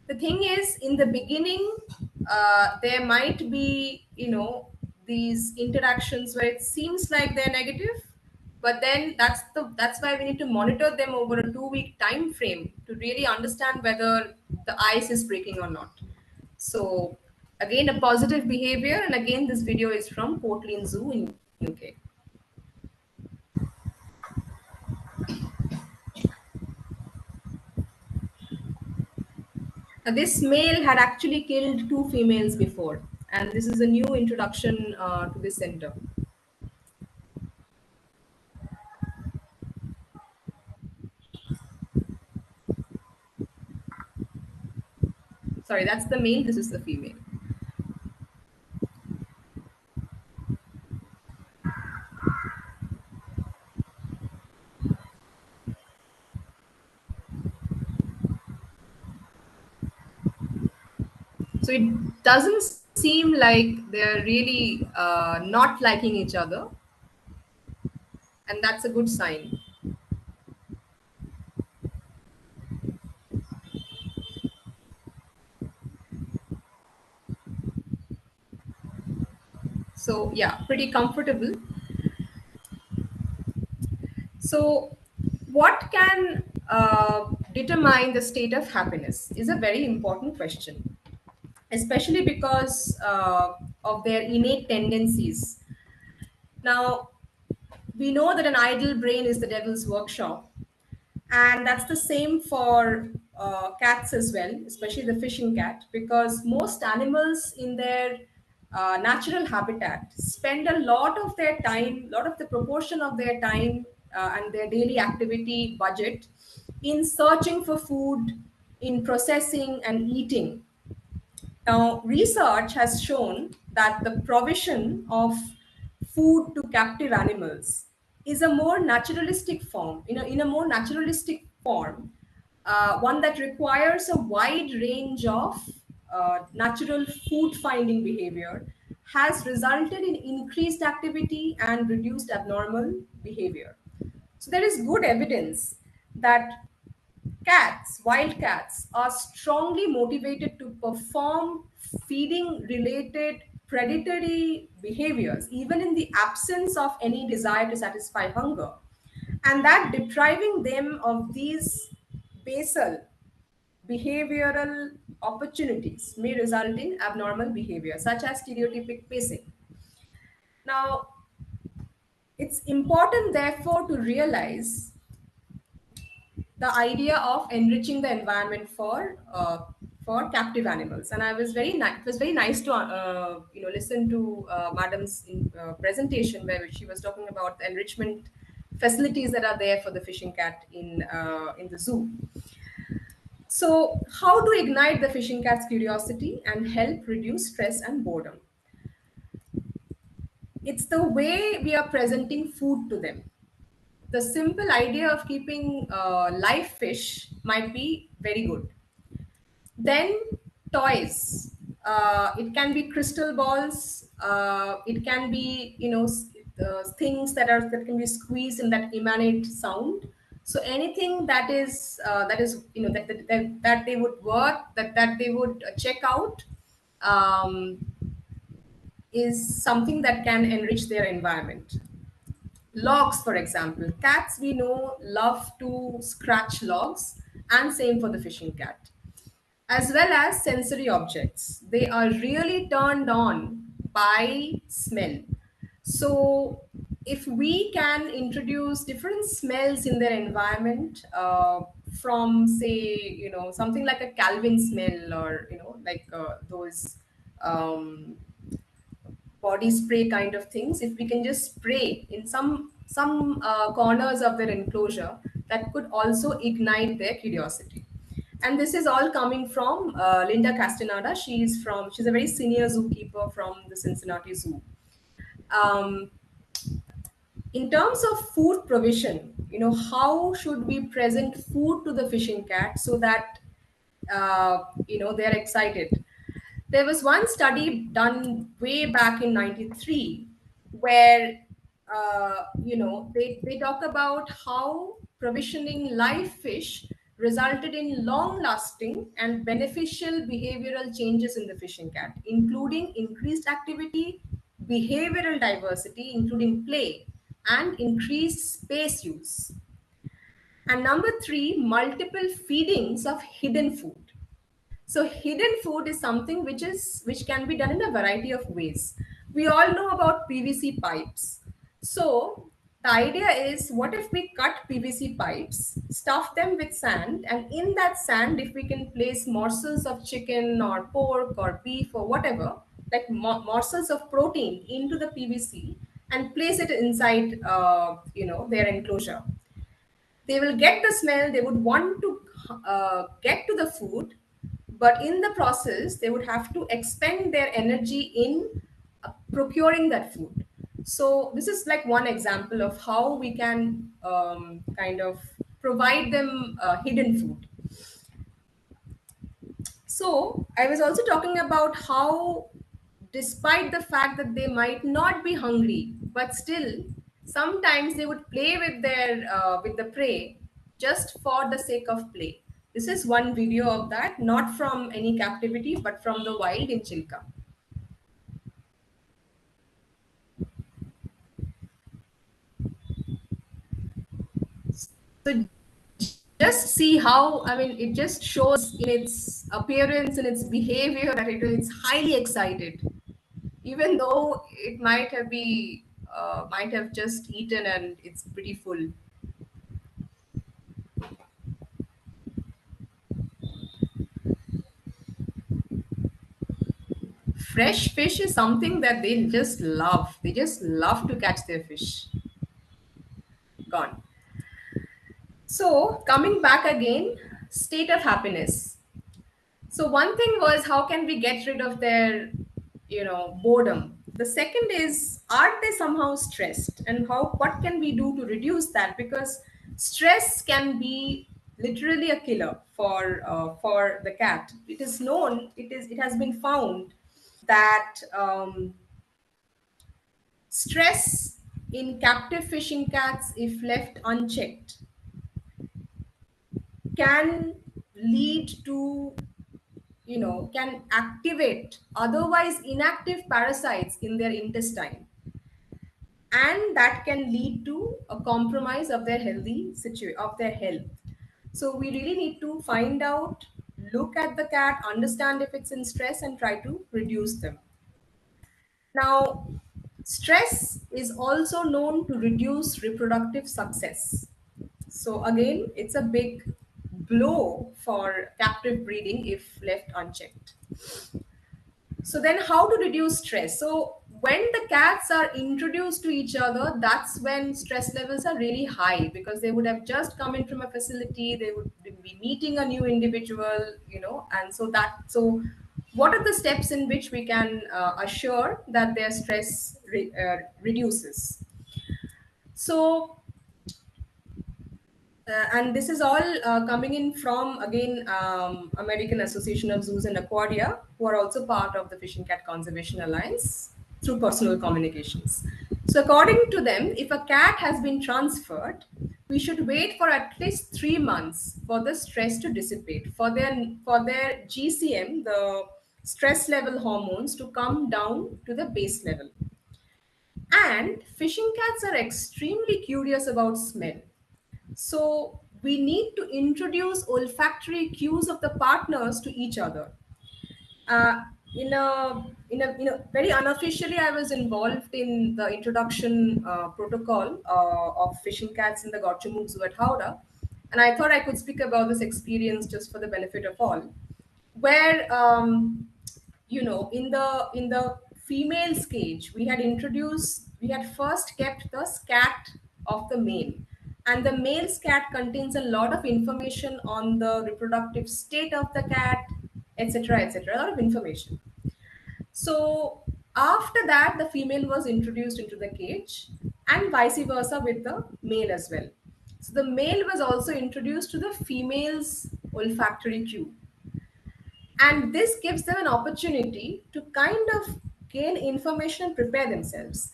The thing is, in the beginning, there might be these interactions where it seems like they're negative, but then that's why we need to monitor them over a 2 week time frame to really understand whether the ice is breaking or not. So again, a positive behavior, and again, this video is from Portland Zoo in UK. Now, this male had actually killed 2 females before, and this is a new introduction to this center. Sorry, that's the male, this is the female. So it doesn't seem like they're really not liking each other, and that's a good sign. So yeah, pretty comfortable. So what can determine the state of happiness is a very important question, especially because of their innate tendencies. Now, we know that an idle brain is the devil's workshop, and that's the same for cats as well, especially the fishing cat, because most animals in their natural habitat spend a lot of their time, lot of the proportion of their time and their daily activity budget in searching for food, in processing and eating. Now, research has shown that the provision of food to captive animals is a more naturalistic form, in a more naturalistic form, one that requires a wide range of natural food finding behavior, has resulted in increased activity and reduced abnormal behavior. So, there is good evidence that cats, wild cats, are strongly motivated to perform feeding related predatory behaviors, even in the absence of any desire to satisfy hunger. And that depriving them of these basal behavioral opportunities may result in abnormal behavior, such as stereotypic pacing. Now, it's important, therefore, to realize the idea of enriching the environment for captive animals. And I was it was very nice to listen to madam's presentation, where she was talking about the enrichment facilities that are there for the fishing cat in the zoo. So how to ignite the fishing cat's curiosity and help reduce stress and boredom? It's the way we are presenting food to them. The simple idea of keeping live fish might be very good. Then toys. It can be crystal balls. It can be things that can be squeezed and that emanate sound. So anything that is that they would work, that they would check out, um, is something that can enrich their environment. Logs, for example. Cats, we know, love to scratch logs, and same for the fishing cat. As well as sensory objects. They are really turned on by smell. So, if we can introduce different smells in their environment, from, say, something like a Calvin smell, or like those body spray kind of things, if we can just spray in some corners of their enclosure, that could also ignite their curiosity. And this is all coming from Linda Castaneda. She's a very senior zookeeper from the Cincinnati Zoo. um, in terms of food provision, how should we present food to the fishing cat so that they're excited? There was one study done way back in 93 where they talk about how provisioning live fish resulted in long lasting and beneficial behavioral changes in the fishing cat, including increased activity, behavioral diversity including play, and increased space use. And number 3, multiple feedings of hidden food. So hidden food is something which can be done in a variety of ways. We all know about PVC pipes. So the idea is, what if we cut PVC pipes, stuff them with sand, and in that sand, if we can place morsels of chicken or pork or beef or whatever, like morsels of protein into the PVC, and place it inside, their enclosure. They will get the smell, they would want to get to the food, but in the process they would have to expend their energy in procuring that food. So this is like one example of how we can kind of provide them hidden food. So I was also talking about how, despite the fact that they might not be hungry, but still sometimes they would play with the prey just for the sake of play. This is one video of that, not from any captivity, but from the wild in Chilka. So just see how, I mean, it just shows in its appearance and its behavior that it's highly excited, even though it might have just eaten and it's pretty full. Fresh fish is something that they just love. They just love to catch their fish. Gone. So coming back again, state of happiness. So one thing was, how can we get rid of their, boredom? The second is, are they somehow stressed, and how, what can we do to reduce that? Because stress can be literally a killer for the cat. It is known, it has been found that stress in captive fishing cats, if left unchecked, can lead to, can activate otherwise inactive parasites in their intestine, and that can lead to a compromise of their of their health. So we really need to find out, look at the cat, understand if it's in stress, and try to reduce them. Now, stress is also known to reduce reproductive success. So again, it's a big blow for captive breeding if left unchecked. So then how to reduce stress? So when the cats are introduced to each other, that's when stress levels are really high, because they would have just come in from a facility, they would be meeting a new individual, and so what are the steps in which we can assure that their stress reduces? So and this is all coming in from, again, American Association of Zoos and Aquaria, who are also part of the Fish and Cat Conservation Alliance through personal communications. So according to them, if a cat has been transferred, we should wait for at least 3 months for the stress to dissipate, for their GCM, the stress level hormones, to come down to the base level. And fishing cats are extremely curious about smell. So we need to introduce olfactory cues of the partners to each other. Uh, very unofficially, I was involved in the introduction protocol of fishing cats in the Gotchamuk Zoo at Howrah, and I thought I could speak about this experience just for the benefit of all, where in the female's cage, we had first kept the scat of the male, and the male scat contains a lot of information on the reproductive state of the cat, etc., etc., a lot of information. So after that, the female was introduced into the cage, and vice versa with the male as well. So the male was also introduced to the female's olfactory cue, and this gives them an opportunity to kind of gain information and prepare themselves.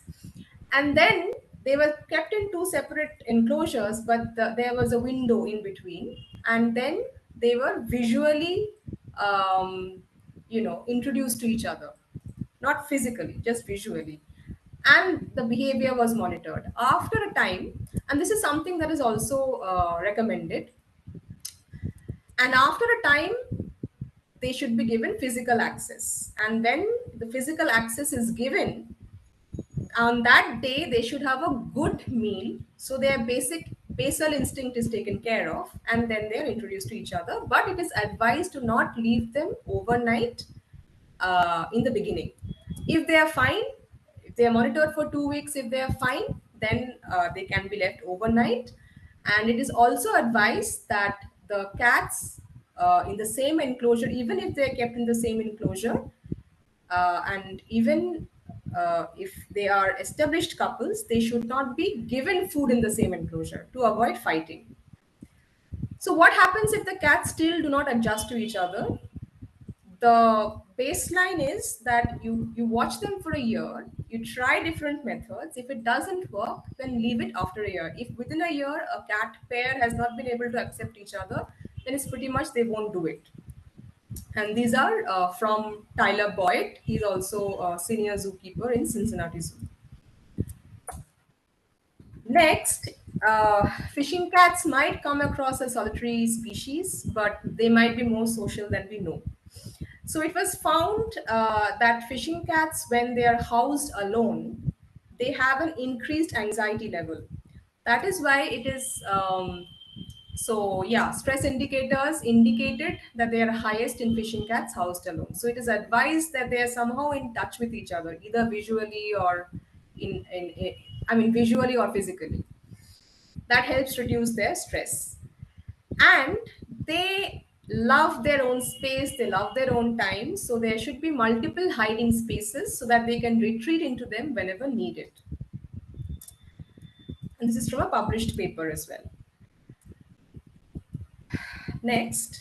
And then they were kept in two separate enclosures, but there was a window in between, and then they were visually introduced to each other, not physically, just visually, and the behavior was monitored after a time. And this is something that is also recommended. And after a time, they should be given physical access. And when the physical access is given, on that day, they should have a good meal. So their basic basal instinct is taken care of, and then they're introduced to each other. But it is advised to not leave them overnight in the beginning. If they are fine, if they are monitored for 2 weeks, if they are fine, then they can be left overnight. And it is also advised that the cats in the same enclosure, even if they are kept in the same enclosure, and even if they are established couples, they should not be given food in the same enclosure to avoid fighting. So what happens if the cats still do not adjust to each other? The baseline is that you watch them for a year, you try different methods. If it doesn't work, then leave it after a year. If within a year a cat pair has not been able to accept each other, then it's pretty much they won't do it. And these are from Tyler Boyd. He's also a senior zookeeper in Cincinnati Zoo. Next, fishing cats might come across as solitary species, but they might be more social than we know. So it was found that fishing cats, when they are housed alone, they have an increased anxiety level. That is why it is so yeah, stress indicators indicated that they are highest in fishing cats housed alone. So it is advised that they are somehow in touch with each other, either visually or in I mean visually or physically. That helps reduce their stress. And they love their own space, they love their own time. So there should be multiple hiding spaces so that they can retreat into them whenever needed. And this is from a published paper as well. Next.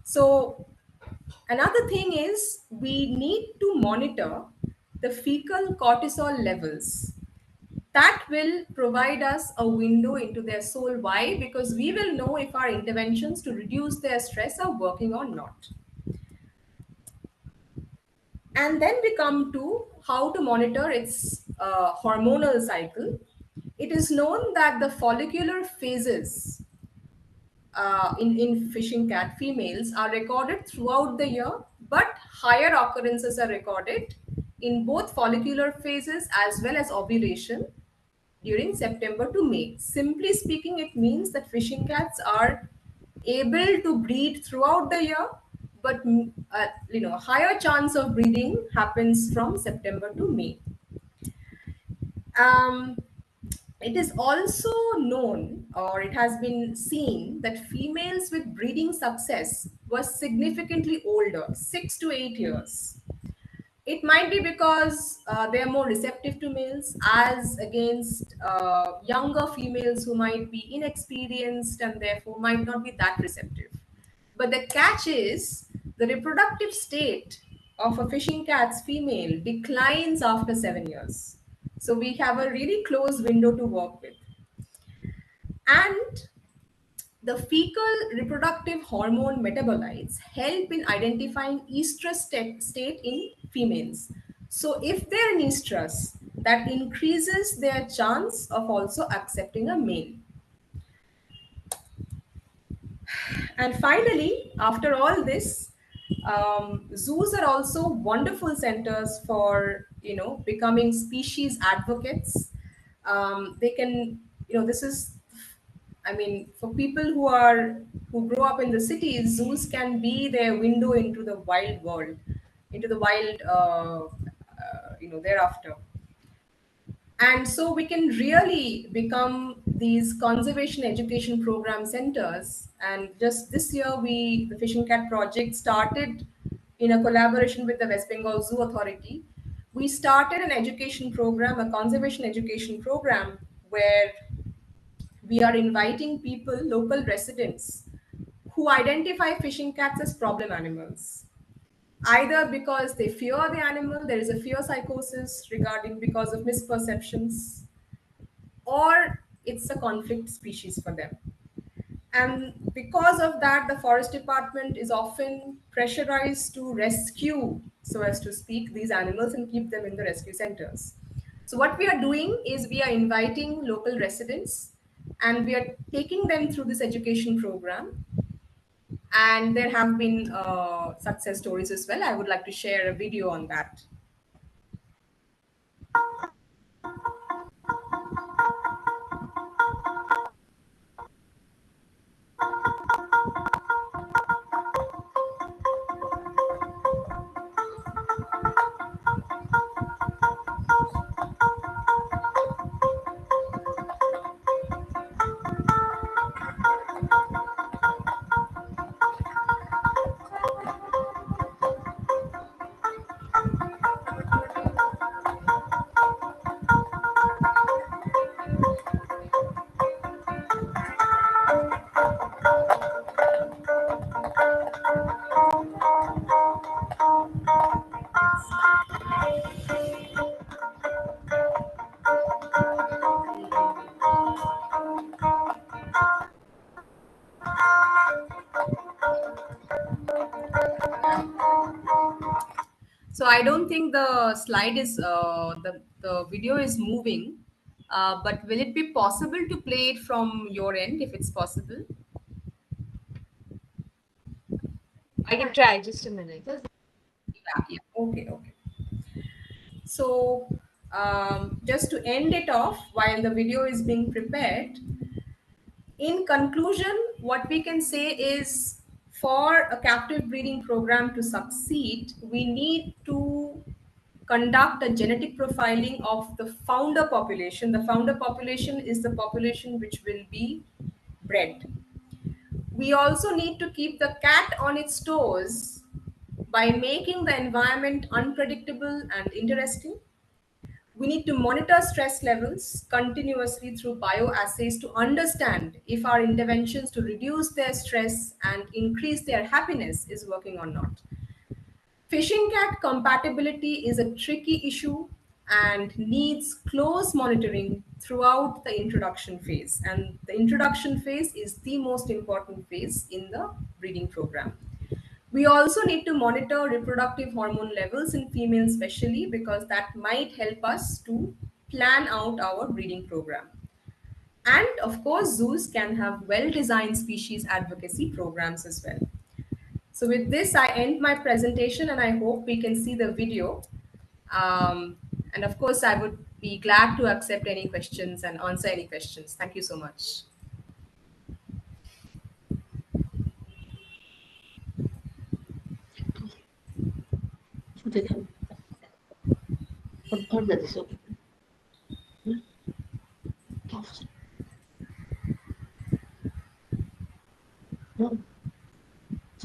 So another thing is we need to monitor the fecal cortisol levels. That will provide us a window into their soul. Why? Because we will know if our interventions to reduce their stress are working or not. And then we come to how to monitor its hormonal cycle. It is known that the follicular phases in fishing cat females are recorded throughout the year, but higher occurrences are recorded in both follicular phases as well as ovulation during September to May. Simply speaking, it means that fishing cats are able to breed throughout the year, but higher chance of breeding happens from September to May. Um, it is also known, or it has been seen, that females with breeding success were significantly older, 6 to 8 years. It might be because they are more receptive to males as against younger females who might be inexperienced and therefore might not be that receptive. But the catch is the reproductive state of a fishing cat's female declines after 7 years. So we have a really close window to work with. And the fecal reproductive hormone metabolites help in identifying estrus state in females. So if they're in estrus, that increases their chance of also accepting a male. And finally, after all this, zoos are also wonderful centers for becoming species advocates. They can this is I mean, for people who grow up in the cities, zoos can be their window into the wild world, into the wild, thereafter. And so we can really become these conservation education program centers. And just this year, the Fishing Cat Project started in a collaboration with the West Bengal Zoo Authority. We started an education program, a conservation education program, where we are inviting people, local residents, who identify fishing cats as problem animals. Either because they fear the animal, there is a fear psychosis regarding because of misperceptions, or it's a conflict species for them. And because of that, the forest department is often pressurized to rescue, so as to speak, these animals and keep them in the rescue centers. So what we are doing is we are inviting local residents and we are taking them through this education program. And there have been success stories as well. I would like to share a video on that. So I don't think the slide is the video is moving. but will it be possible to play it from your end if it's possible? I can try, just a minute. Yeah. Okay, okay. So, just to end it off while the video is being prepared, in conclusion, what we can say is for a captive breeding program to succeed, we need to conduct a genetic profiling of the founder population. The founder population is the population which will be bred. We also need to keep the cat on its toes by making the environment unpredictable and interesting. We need to monitor stress levels continuously through bioassays to understand if our interventions to reduce their stress and increase their happiness is working or not. Fishing cat compatibility is a tricky issue and needs close monitoring throughout the introduction phase. And the introduction phase is the most important phase in the breeding program. We also need to monitor reproductive hormone levels in females, especially because that might help us to plan out our breeding program. And of course, zoos can have well designed species advocacy programs as well. So, with this, I end my presentation and I hope we can see the video. And of course, I would be glad to accept any questions and answer any questions. Thank you so much.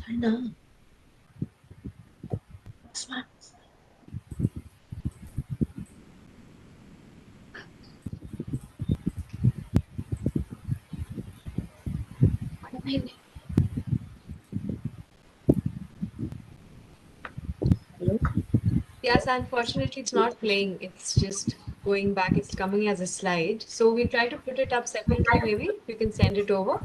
China. Smart. Hello? Yes, unfortunately, it's not playing. It's just going back. It's coming as a slide. So we'll try to put it up separately, maybe. You can send it over.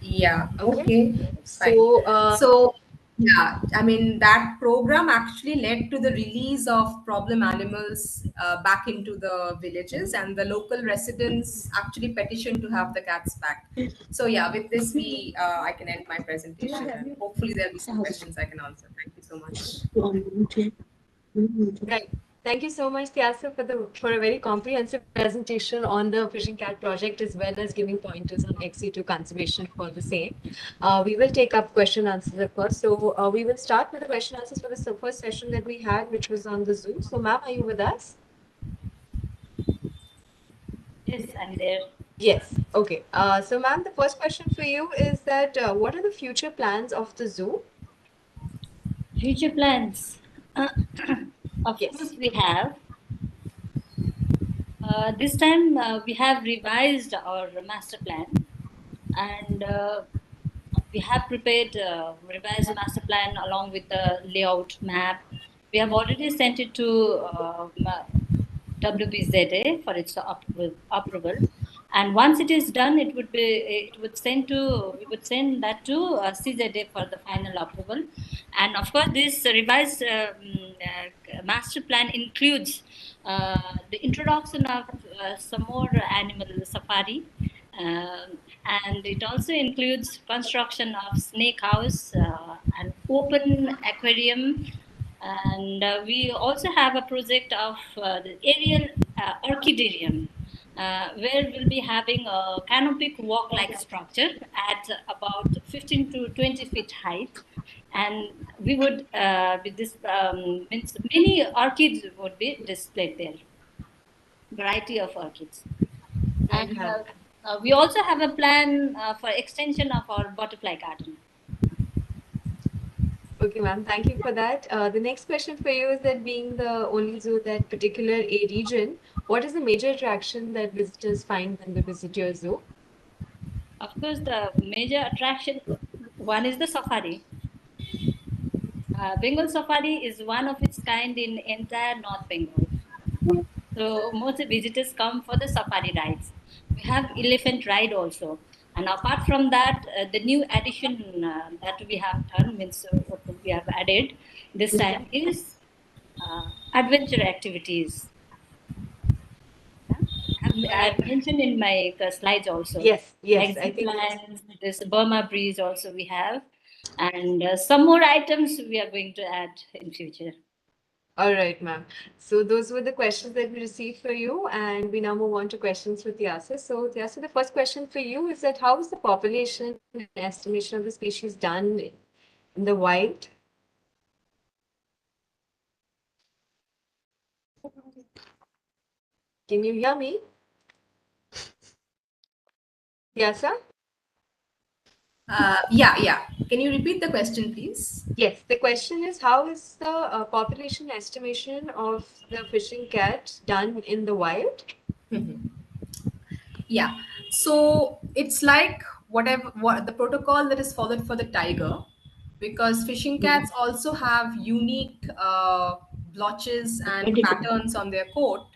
Yeah, Okay. okay. Fine. So, yeah, I mean, that program actually led to the release of problem animals back into the villages, and the local residents actually petitioned to have the cats back. So, yeah, with this, I can end my presentation, and hopefully there'll be some questions I can answer. Thank you so much. Right. Thank you so much, Tyasa, for a very comprehensive presentation on the fishing cat project, as well as giving pointers on XC2 conservation for the same. We will take up question answers, of course. So we will start with the question answers for the first session that we had, which was on the zoo. So, ma'am, are you with us? Yes, I'm there. Yes. Okay. So, ma'am, the first question for you is that what are the future plans of the zoo? Future plans. Of Yes. course, we have. This time we have revised our master plan, and we have prepared revised master plan along with the layout map. We have already sent it to WBZA for its approval. And once it is done, we would send that to CZA for the final approval. And of course, this revised master plan includes the introduction of some more animal safari, and it also includes construction of snake house, an open aquarium, and we also have a project of the aerial orchidarium, where we'll be having a canopic walk-like structure at about 15 to 20 feet height. And we would, with this, means many orchids would be displayed there, variety of orchids. And we also have a plan for extension of our butterfly garden. Okay, ma'am. Thank you for that. The next question for you is that being the only zoo that particular a region, what is the major attraction that visitors find when they visit your zoo? Of course, the major attraction, one is the safari. Bengal Safari is one of its kind in entire North Bengal. So most visitors come for the safari rides. We have elephant ride also. And apart from that, the new addition that we have done, means what we have added this time is adventure activities. I've mentioned in my slides also. Yes, yes, Like I zip think lines, this Burma breeze also we have, and some more items we are going to add in future. all right, ma'am. So those were the questions that we received for you, and we now move on to questions for Tyasa. So Tyasa, the first question for you is that how is the population estimation of the species done in the wild? Can you hear me? Tyasa? Yeah. Can you repeat the question, please? Yes, the question is how is the population estimation of the fishing cat done in the wild? Yeah. So it's like what the protocol that is followed for the tiger, because fishing cats also have unique blotches and patterns on their coat.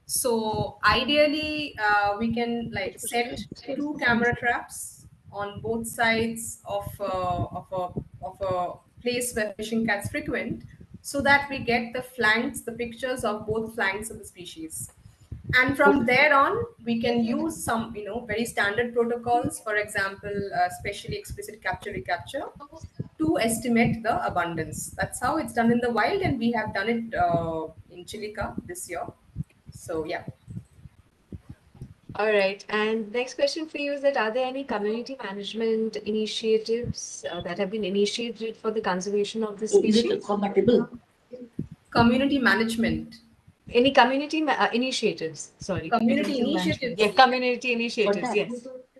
So ideally, we can like set two camera traps on both sides of a place where fishing cats frequent, so that we get the flanks, the pictures of both flanks of the species. And from there on, we can use some very standard protocols, for example, specially explicit capture recapture, to estimate the abundance. That's how it's done in the wild, and we have done it in Chilica this year. So yeah. All right. And next question for you is that are there any community management initiatives that have been initiated for the conservation of the So is it species? compatible? Community management. Any community initiatives? Sorry. Community Community management. Yeah, initiatives. community initiatives. that?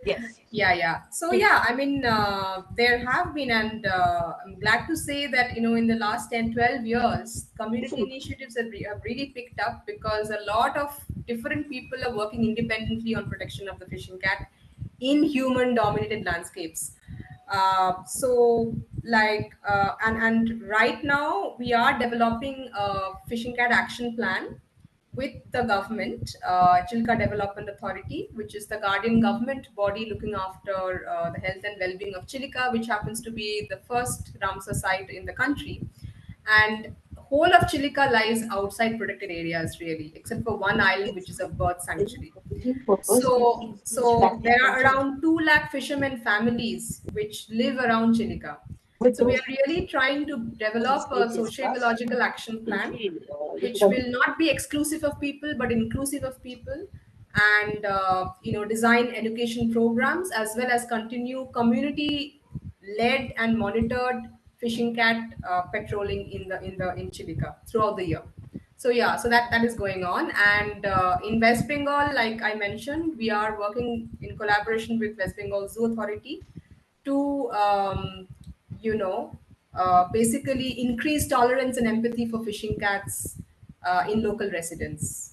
Yes. Yes. Yeah. So yeah, I mean, there have been, and I'm glad to say that in the last 10, 12 years, community initiatives have really picked up, because a lot of different people are working independently on protection of the fishing cat in human dominated landscapes. So like and right now we are developing a fishing cat action plan with the government, Chilka Development Authority, which is the guardian government body looking after the health and well-being of Chilka, which happens to be the first Ramsar site in the country. And whole of Chilka lies outside protected areas, really, except for one island, which is a bird sanctuary. So there are around 2 lakh fishermen families which live around Chilika. So we are really trying to develop a socio-ecological action plan which will not be exclusive of people but inclusive of people, and design education programs, as well as continue community led and monitored fishing cat patrolling in Chilika throughout the year. So yeah, so that is going on. And in West Bengal, like I mentioned, we are working in collaboration with West Bengal Zoo Authority to basically increase tolerance and empathy for fishing cats in local residents.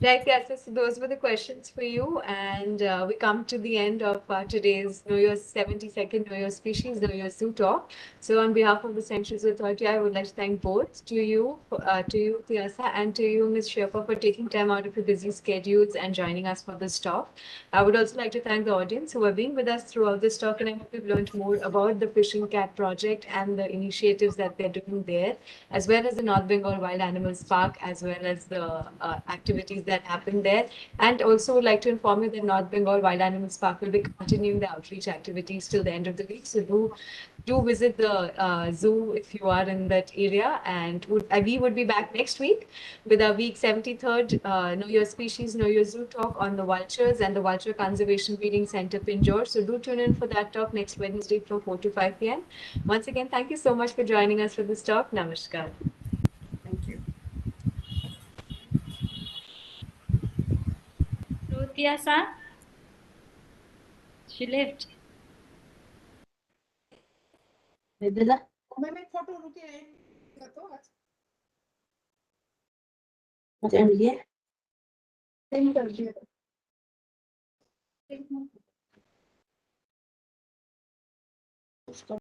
Right, yes, so those were the questions for you. And we come to the end of today's Know Your 70-second Know Your Species, Know Your Zoo talk. So on behalf of the Central Zoo Authority, I would like to thank both to you, Tyasa, and to you, Ms. Sherpa, for taking time out of your busy schedules and joining us for this talk. I would also like to thank the audience who have been with us throughout this talk, and I hope you've learned more about the Fishing Cat Project and the initiatives that they're doing there, as well as the North Bengal Wild Animals Park, as well as the activities that happen there. And also would like to inform you that North Bengal Wild Animals Park will be continuing the outreach activities till the end of the week. So do visit the zoo if you are in that area. And we would be back next week with our week 73rd Know Your Species, Know Your Zoo talk on the vultures and the Vulture Conservation Breeding Center, Pinjore. So do tune in for that talk next Wednesday from 4 to 5 p.m. Once again, thank you so much for joining us for this talk. Namaskar. Thank you. So Tiasa, she left. मैं photo रुके तो आज send कर दिया